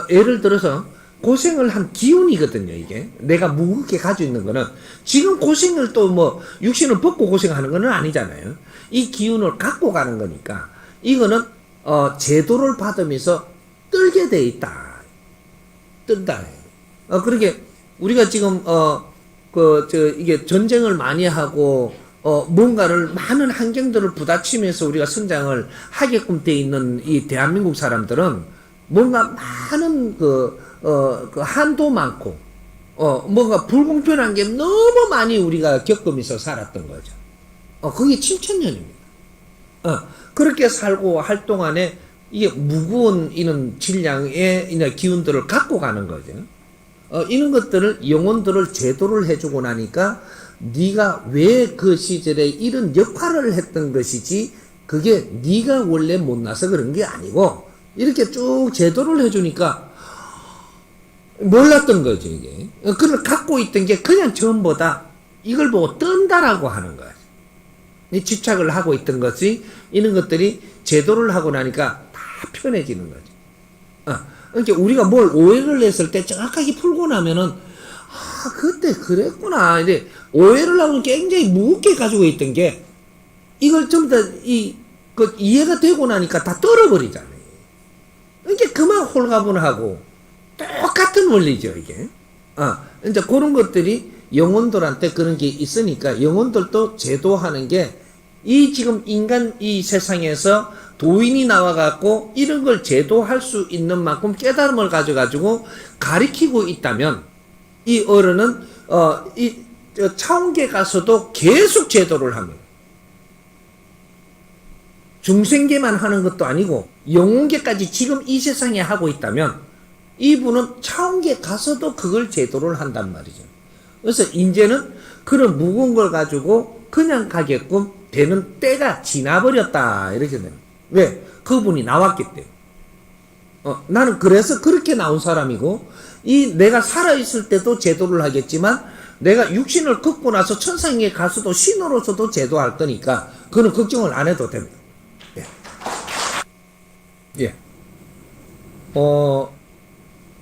예를 들어서 고생을 한 기운이거든요, 이게. 내가 무겁게 가지고 있는 거는 지금 고생을 또 뭐 육신을 벗고 고생하는 거는 아니잖아요. 이 기운을 갖고 가는 거니까 이거는 제도를 받으면서 떨게 돼 있다. 뜬다. 그러게 우리가 지금 이게 전쟁을 많이 하고 뭔가를 많은 환경들을 부딪히면서 우리가 성장을 하게끔 돼 있는 이 대한민국 사람들은 뭔가 많은 한도 많고, 뭔가 불공평한 게 너무 많이 우리가 겪으면서 살았던 거죠. 그게 7,000년입니다. 그렇게 살고 할 동안에 이게 무거운 이런 질량의 이런 기운들을 갖고 가는 거죠. 이런 것들을, 영혼들을 제도를 해주고 나니까 네가 왜 그 시절에 이런 역할을 했던 것이지 그게 네가 원래 못나서 그런 게 아니고 이렇게 쭉 제도를 해주니까 몰랐던 거죠, 이게. 그걸 갖고 있던 게 그냥 전부 다 이걸 보고 뜬다라고 하는 거야. 집착을 하고 있던 것이 이런 것들이 제도를 하고 나니까 다 편해지는 거죠. 그러니까 우리가 뭘 오해를 했을 때 정확하게 풀고 나면은 그때 그랬구나. 이제 오해를 하고 굉장히 무겁게 가지고 있던 게 이걸 전부 다 이해가 되고 나니까 다 떨어버리잖아요. 이게 그만 홀가분하고 똑같은 원리죠, 이게. 이제 그런 것들이 영혼들한테 그런 게 있으니까 영혼들도 제도하는 게 이 지금 인간 이 세상에서 도인이 나와갖고 이런 걸 제도할 수 있는 만큼 깨달음을 가져가지고 가리키고 있다면 이 어른은 차원계 가서도 계속 제도를 합니다. 중생계만 하는 것도 아니고 영혼계까지 지금 이 세상에 하고 있다면 이분은 차원계 가서도 그걸 제도를 한단 말이죠. 그래서 이제는 그런 무거운 걸 가지고 그냥 가게끔 되는 때가 지나버렸다 이렇게 됩니다. 왜? 그분이 나왔기 때문에. 나는 그래서 그렇게 나온 사람이고 내가 살아있을 때도 제도를 하겠지만 내가 육신을 걷고 나서 천상에 가서도 신으로서도 제도할 거니까 그는 걱정을 안 해도 됩니다. 예.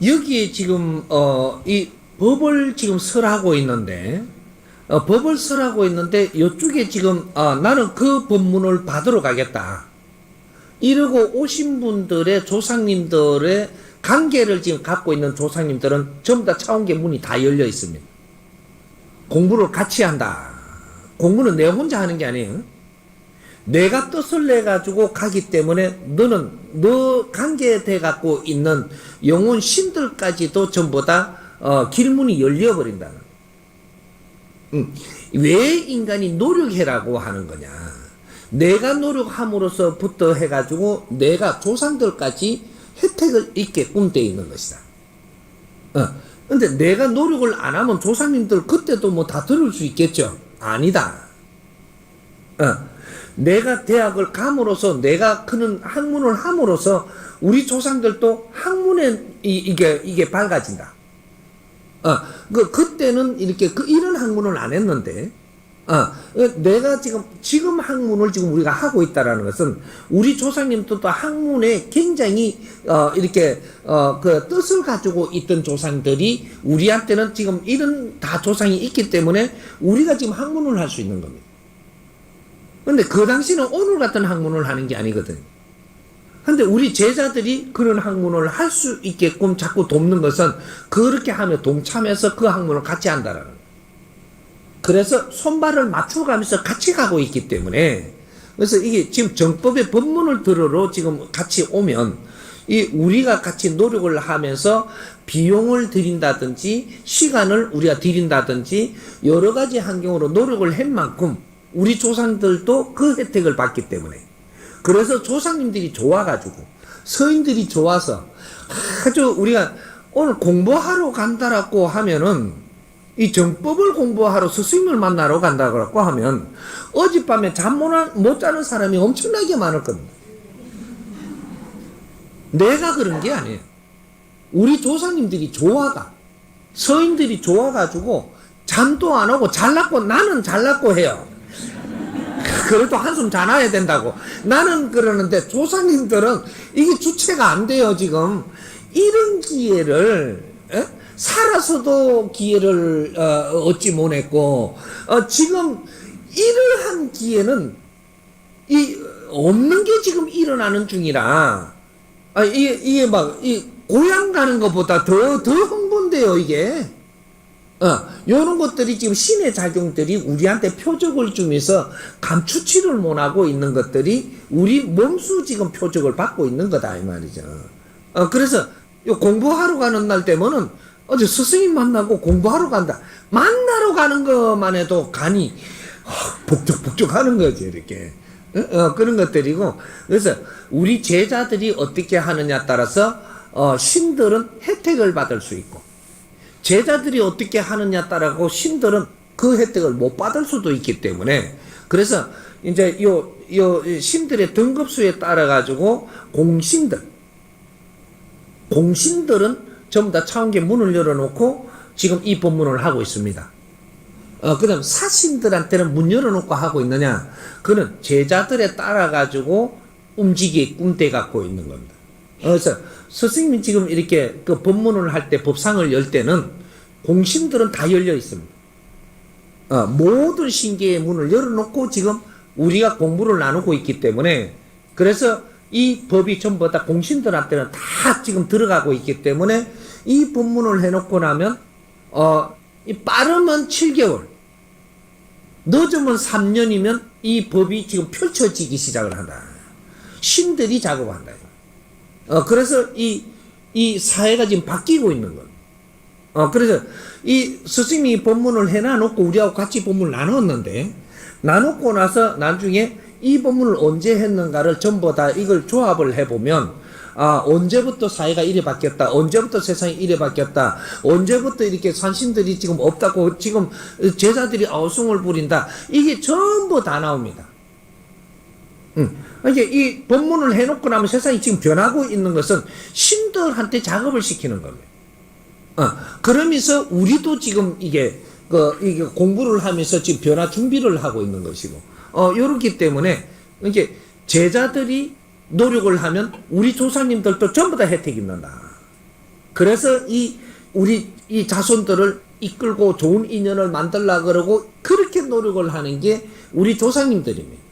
여기에 지금 이 법을 지금 설하고 있는데 법을 설하고 있는데 이쪽에 지금 나는 그 법문을 받으러 가겠다 이러고 오신 분들의 조상님들의 관계를 지금 갖고 있는 조상님들은 전부 다 차원계 문이 다 열려 있습니다. 공부를 같이 한다. 공부는 내 혼자 하는 게 아니에요. 내가 뜻을 내 가지고 가기 때문에 너는 너 관계돼 갖고 있는 영혼 신들까지도 전부 다 길문이 열려 버린다는. 왜 인간이 노력해라고 하는 거냐? 내가 노력함으로써부터 해가지고 내가 조상들까지 혜택을 입게끔 돼 있는 것이다. 근데 내가 노력을 안 하면 조상님들 그때도 뭐 다 들을 수 있겠죠? 아니다. 내가 대학을 감으로써 내가 그런 학문을 함으로써 우리 조상들도 학문에 이게 밝아진다. 그때는 이렇게 이런 학문을 안 했는데, 내가 지금 학문을 지금 우리가 하고 있다라는 것은 우리 조상님들도 학문에 굉장히, 이렇게, 그 뜻을 가지고 있던 조상들이 우리한테는 지금 이런 다 조상이 있기 때문에 우리가 지금 학문을 할 수 있는 겁니다. 근데 그 당시는 오늘 같은 학문을 하는 게 아니거든. 근데 우리 제자들이 그런 학문을 할 수 있게끔 자꾸 돕는 것은 그렇게 하며 동참해서 그 학문을 같이 한다라는 거예요. 그래서 손발을 맞춰가면서 같이 가고 있기 때문에 그래서 이게 지금 정법의 법문을 들으러 지금 같이 오면 우리가 같이 노력을 하면서 비용을 들인다든지 시간을 우리가 들인다든지 여러 가지 환경으로 노력을 한 만큼 우리 조상들도 그 혜택을 받기 때문에 그래서 조상님들이 좋아가지고 서인들이 좋아서 아주 우리가 오늘 공부하러 간다라고 하면은 이 정법을 공부하러 스승님을 만나러 간다고 하면 어젯밤에 잠 못 자는 사람이 엄청나게 많을 겁니다. 내가 그런 게 아니에요. 우리 조상님들이 좋아가 서인들이 좋아가지고 잠도 안 오고 잘났고 나는 잘났고 해요. 그래도 한숨 자놔야 된다고. 나는 그러는데 조상님들은 이게 주체가 안 돼요, 지금. 이런 기회를, 살아서도 기회를, 얻지 못했고, 지금 이러한 기회는, 없는 게 지금 일어나는 중이라, 이게 막, 고향 가는 것보다 더 흥분돼요, 이게. 요런 것들이 지금 신의 작용들이 우리한테 표적을 주면서 감추지를 못하고 있는 것들이 우리 몸수 지금 표적을 받고 있는 거다, 이 말이죠. 그래서 요 공부하러 가는 날 되면은 어제 스승님 만나고 공부하러 간다. 만나러 가는 것만 해도 간이 복적복적 하는 거지, 이렇게. 그런 것들이고. 그래서 우리 제자들이 어떻게 하느냐 따라서, 신들은 혜택을 받을 수 있고, 제자들이 어떻게 하느냐 따라고 신들은 그 혜택을 못 받을 수도 있기 때문에 그래서 이제 요 신들의 등급수에 따라 가지고 공신들은 전부 다 차원계 문을 열어놓고 지금 이 법문을 하고 있습니다. 그다음 사신들한테는 문 열어놓고 하고 있느냐? 그는 제자들에 따라 가지고 움직이게끔 돼 갖고 있는 겁니다. 그래서 스승님이 지금 이렇게 그 법문을 할 때 법상을 열 때는 공신들은 다 열려 있습니다. 모든 신계의 문을 열어놓고 지금 우리가 공부를 나누고 있기 때문에, 그래서 이 법이 전부 다 공신들한테는 다 지금 들어가고 있기 때문에 이 법문을 해놓고 나면 빠르면 7개월, 늦으면 3년이면 이 법이 지금 펼쳐지기 시작을 한다. 신들이 작업한다. 그래서 이 사회가 지금 바뀌고 있는 거예요. 그래서 이 스승님이 법문을 해놔놓고 우리하고 같이 법문을 나눴는데, 나눴고 나서 나중에 이 법문을 언제 했는가를 전부 다 이걸 조합을 해보면, 언제부터 사회가 이래 바뀌었다, 언제부터 세상이 이래 바뀌었다, 언제부터 이렇게 산신들이 지금 없다고 지금 제자들이 아우성을 부린다, 이게 전부 다 나옵니다. 이게 이 법문을 해놓고 나면 세상이 지금 변하고 있는 것은 신들한테 작업을 시키는 겁니다. 그러면서 우리도 지금 이게 공부를 하면서 지금 변화 준비를 하고 있는 것이고, 요렇기 때문에 이게 제자들이 노력을 하면 우리 조상님들도 전부 다 혜택이 있는다. 그래서 우리 자손들을 이끌고 좋은 인연을 만들려고 그러고 그렇게 노력을 하는 게 우리 조상님들입니다.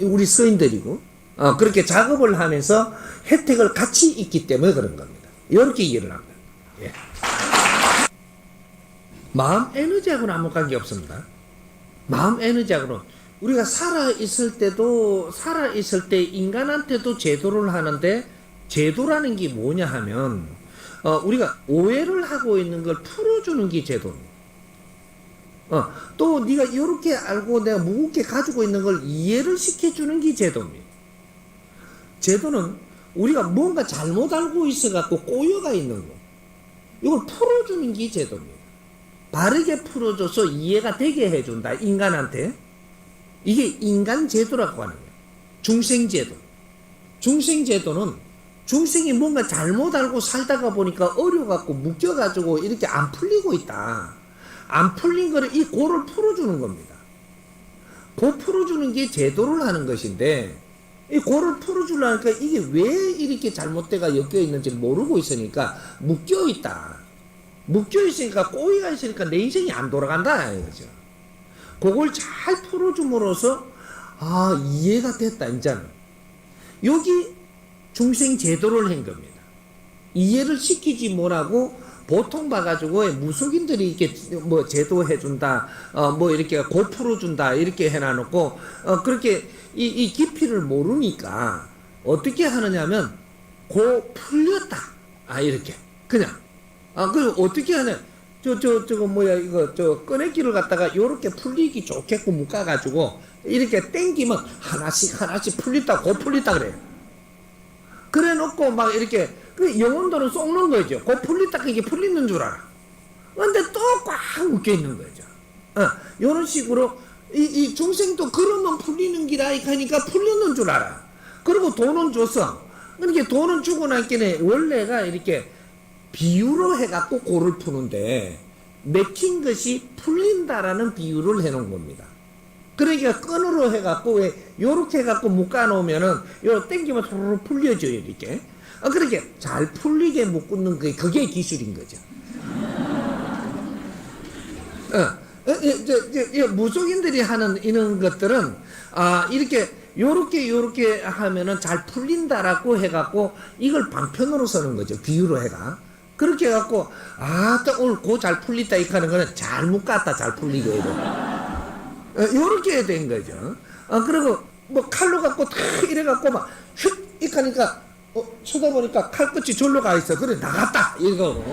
우리 스님들이고, 그렇게 작업을 하면서 혜택을 같이 있기 때문에 그런 겁니다. 이렇게 이해를 합니다. 예. 마음 에너지하고는 아무 관계 없습니다. 마음 에너지하고는 우리가 살아있을 때 인간한테도 제도를 하는데, 제도라는 게 뭐냐 하면, 우리가 오해를 하고 있는 걸 풀어주는 게 제도입니다. 또 네가 이렇게 알고 내가 무겁게 가지고 있는 걸 이해를 시켜주는 게 제도입니다. 제도는 우리가 뭔가 잘못 알고 있어갖고 꼬여가 있는 거, 이걸 풀어주는 게 제도입니다. 바르게 풀어줘서 이해가 되게 해준다, 인간한테. 이게 인간제도라고 하는 거예요. 중생제도. 중생제도는 중생이 뭔가 잘못 알고 살다가 보니까 어려워갖고 묶여가지고 이렇게 안 풀리고 있다. 안 풀린 거를 이 고를 풀어주는 겁니다. 고 풀어주는 게 제도를 하는 것인데, 이 고를 풀어주려니까 이게 왜 이렇게 잘못돼가 엮여 있는지 모르고 있으니까 묶여있다. 묶여있으니까 꼬이가 있으니까 내 인생이 안 돌아간다, 이거죠. 그걸 잘 풀어줌으로써 이해가 됐다. 이제는 여기 중생 제도를 한 겁니다. 이해를 시키지 뭐라고 보통 봐가지고 무속인들이 이렇게 뭐 제도해준다, 뭐 이렇게 고 풀어준다 이렇게 해놔놓고, 그렇게 이 깊이를 모르니까 어떻게 하느냐면 고 풀렸다, 이렇게 그냥 그리고 어떻게 하냐, 꺼내기를 갖다가 요렇게 풀리기 좋게끔 묶어가지고 이렇게 땡기면 하나씩 풀렸다, 고 풀렸다 그래요. 그래 놓고 막 이렇게 영혼들은 쏙는 거죠. 고 풀렸다, 이게 풀리는 줄 알아. 근데 또 꽉 묶여 있는 거죠. 요런 식으로 이 중생도 그러면 풀리는 기라 하니까 풀리는 줄 알아. 그리고 돈은 줬어. 그러니까 돈은 주고 나니까 원래가 이렇게 비유로 해갖고 고를 푸는데, 맥힌 것이 풀린다라는 비유를 해놓은 겁니다. 그러니까 끈으로 해갖고 왜 요렇게 해갖고 묶어놓으면은 요 땡기면 도로로 풀려져요, 이렇게. 그렇게 잘 풀리게 묶는 그게 기술인 거죠. 무속인들이 하는 이런 것들은 이렇게 요렇게 하면은 잘 풀린다라고 해갖고 이걸 방편으로 쓰는 거죠, 비유로 해가. 그렇게 해갖고 또 오늘 고 잘 풀리다 이렇게 하는 거는 잘 묶었다, 잘 풀리게 해야 돼. 요렇게 된 거죠. 그리고 뭐 칼로 갖고 탁 이래갖고 막 휙 이렇게 하니까 쳐다보니까 칼끝이 절로 가 있어. 그래 나갔다 이거.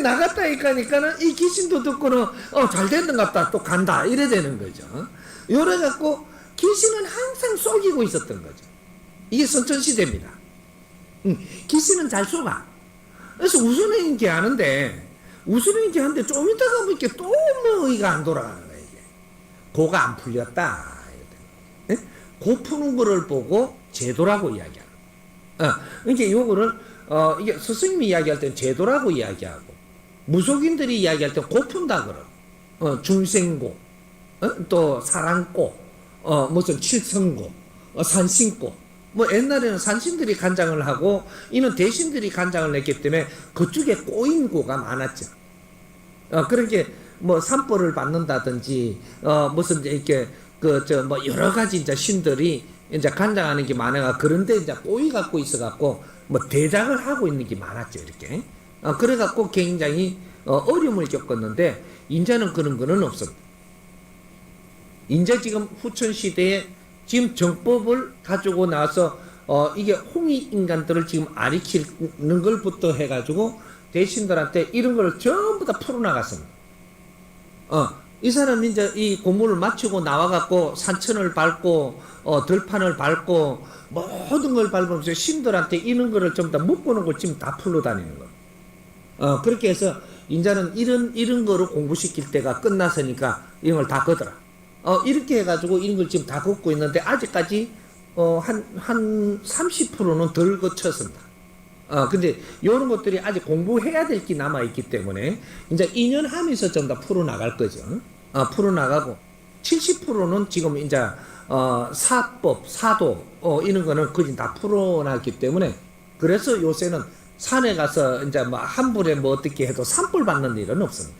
나갔다 이렇게 하니까는 이 귀신도 듣고는 잘 됐는 것 같다, 또 간다 이래 되는 거죠. 요래 갖고 귀신은 항상 속이고 있었던 거죠. 이게 선천시대입니다. 귀신은 잘 속아. 그래서 우선행기 하는데 좀 이따가 뭐 이렇게 또 뭐이가 안 돌아가는 거야, 이게. 고가 안 풀렸다. 고 푸는 거를 보고 제도라고 이야기하는 거야. 그러니까 요거를, 이게 스승님이 이야기할 때는 제도라고 이야기하고, 무속인들이 이야기할 때 고 푼다 그러. 중생고, 또 사랑고, 무슨 칠성고, 산신고, 뭐 옛날에는 산신들이 간장을 하고 이는 대신들이 간장을 냈기 때문에 그쪽에 꼬인 고가 많았죠. 그렇게 뭐 산벌을 받는다든지 무슨 이렇게 그 저 뭐 여러 가지 이제 신들이 이제 간장하는 게 많아가 그런데 이제 꼬이 갖고 있어 갖고 뭐 대작을 하고 있는 게 많았죠 이렇게. 그래 갖고 굉장히 어려움을 겪었는데 인자는 그런 거는 없습니다. 인자 지금 후천 시대에 지금 정법을 가지고 나서 이게 홍익 인간들을 지금 아리키는 걸부터 해가지고 대신들한테 이런 걸 전부 다 풀어나갔습니다. 이 사람이 이제 이 공부를 마치고 나와갖고 산천을 밟고 들판을 밟고 모든 걸 밟으면서 신들한테 이런 거를 전부 다 묶어놓은 걸 지금 다 풀러 다니는 거. 그렇게 해서 인자는 이런 거로 공부시킬 때가 끝났으니까 이런 걸 다 걷어라. 이렇게 해가지고 이런 걸 지금 다 걷고 있는데 아직까지 한 30%는 덜 거쳤습니다. 근데 이런 것들이 아직 공부해야 될 게 남아있기 때문에 이제 2년 하면서 전부 다 풀어나갈 거죠. 풀어나가고 70%는 지금 이제 사법, 사도 이런 거는 거의 다 풀어나기 때문에 그래서 요새는 산에 가서 이제 뭐 한불에 뭐 어떻게 해도 산불 받는 일은 없습니다.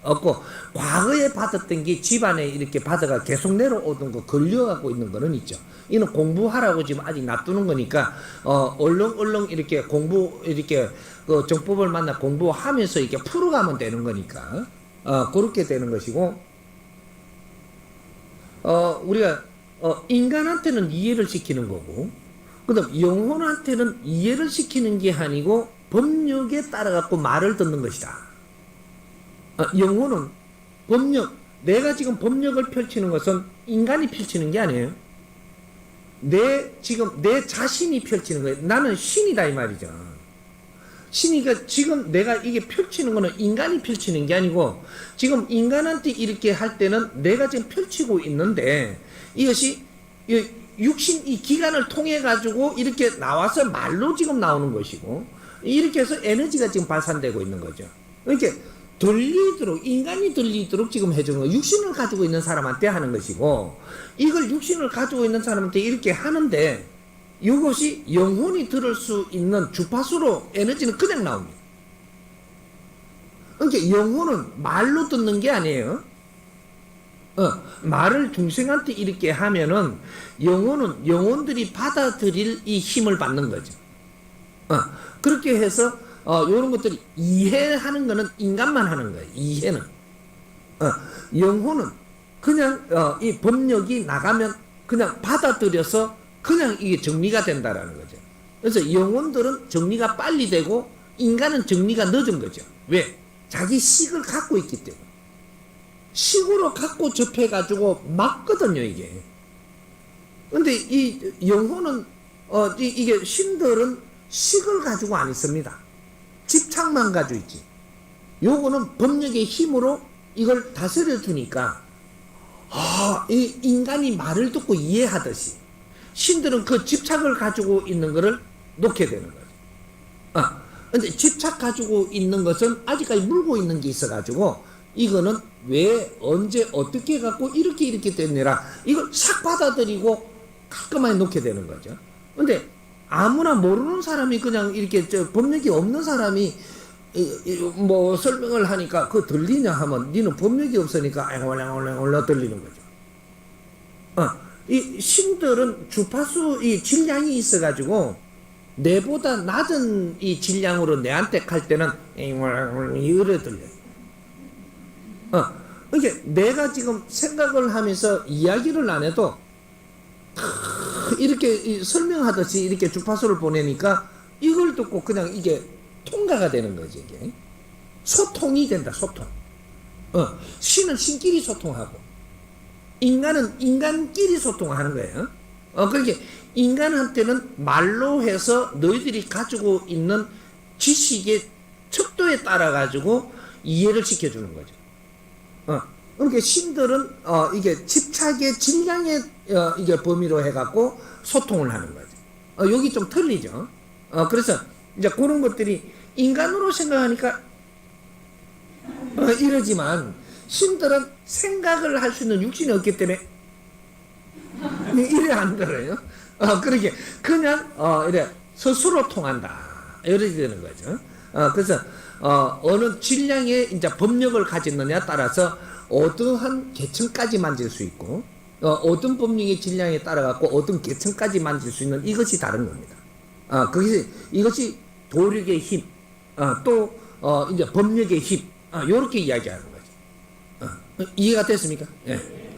없고 과거에 받았던 게 집안에 이렇게 받아가 계속 내려오던 거 걸려가고 있는 거는 있죠. 이는 공부하라고 지금 아직 놔두는 거니까 얼렁얼렁 이렇게 공부 이렇게 그 정법을 만나 공부하면서 이렇게 풀어가면 되는 거니까 그렇게 되는 것이고 우리가 인간한테는 이해를 시키는 거고 그다음 영혼한테는 이해를 시키는 게 아니고 법력에 따라 갖고 말을 듣는 것이다. 영혼은 법력, 내가 지금 법력을 펼치는 것은 인간이 펼치는 게 아니에요. 지금 내 자신이 펼치는 거예요. 나는 신이다 이 말이죠. 신이가 지금 내가 이게 펼치는 거는 인간이 펼치는 게 아니고 지금 인간한테 이렇게 할 때는 내가 지금 펼치고 있는데 이것이 육신 이 기관을 통해 가지고 이렇게 나와서 말로 지금 나오는 것이고 이렇게 해서 에너지가 지금 발산되고 있는 거죠. 이렇게 들리도록 인간이 들리도록 지금 해주는 거 육신을 가지고 있는 사람한테 하는 것이고 이걸 육신을 가지고 있는 사람한테 이렇게 하는데 이것이 영혼이 들을 수 있는 주파수로 에너지는 그냥 나옵니다. 그러니까 영혼은 말로 듣는 게 아니에요. 말을 중생한테 이렇게 하면은 영혼은 영혼들이 받아들일 이 힘을 받는 거죠. 그렇게 해서 이런 것들이 이해하는 거는 인간만 하는 거예요. 이해는. 영혼은 그냥 이 법력이 나가면 그냥 받아들여서 그냥 이게 정리가 된다라는 거죠. 그래서 영혼들은 정리가 빨리 되고 인간은 정리가 늦은 거죠. 왜? 자기 식을 갖고 있기 때문에. 식으로 갖고 접해가지고 맞거든요, 이게. 근데 이 영혼은 이게 신들은 식을 가지고 안 있습니다. 집착만 가지고 있지. 요거는 법력의 힘으로 이걸 다스려 주니까 이 인간이 말을 듣고 이해하듯이 신들은 그 집착을 가지고 있는 것을 놓게 되는 거죠. 근데 집착 가지고 있는 것은 아직까지 물고 있는 게 있어 가지고 이거는 왜 언제 어떻게 갖고 이렇게 됐느라 이걸 싹 받아들이고 깔끔하게 놓게 되는 거죠. 근데 아무나 모르는 사람이 그냥 이렇게 법력이 없는 사람이 뭐 설명을 하니까 그거 들리냐 하면 니는 법력이 없으니까 앵올라 들리는 거죠. 이 신들은 주파수 이 질량이 있어가지고 내보다 낮은 이 질량으로 내한테 갈 때는 이래 들려요. 그러니까 내가 지금 생각을 하면서 이야기를 안 해도 이렇게 설명하듯이 이렇게 주파수를 보내니까 이걸 듣고 그냥 이게 통과가 되는 거지. 이게 소통이 된다. 소통. 신은 신끼리 소통하고 인간은 인간끼리 소통하는 거예요. 그러니까 인간한테는 말로 해서 너희들이 가지고 있는 지식의 척도에 따라 가지고 이해를 시켜주는 거죠. 그러니까 신들은 이게 집착의 질량의 이게 범위로 해갖고 소통을 하는 거죠. 여기 좀 틀리죠. 그래서 이제 그런 것들이 인간으로 생각하니까 이러지만 신들은 생각을 할 수 있는 육신이 없기 때문에 이래 안 들어요. 그러게 그냥 이래 스스로 통한다 이렇게 되는 거죠. 그래서 어느 질량의 이제 법력을 가졌느냐에 따라서 어떠한 계층까지 만질 수 있고 어떤 법령의 질량에 따라 갖고 어떤 계층까지 만질 수 있는 이것이 다른 겁니다. 이것이 도력의 힘, 또 이제 법력의 힘, 요렇게 이야기하는 거죠. 이해가 됐습니까? 예.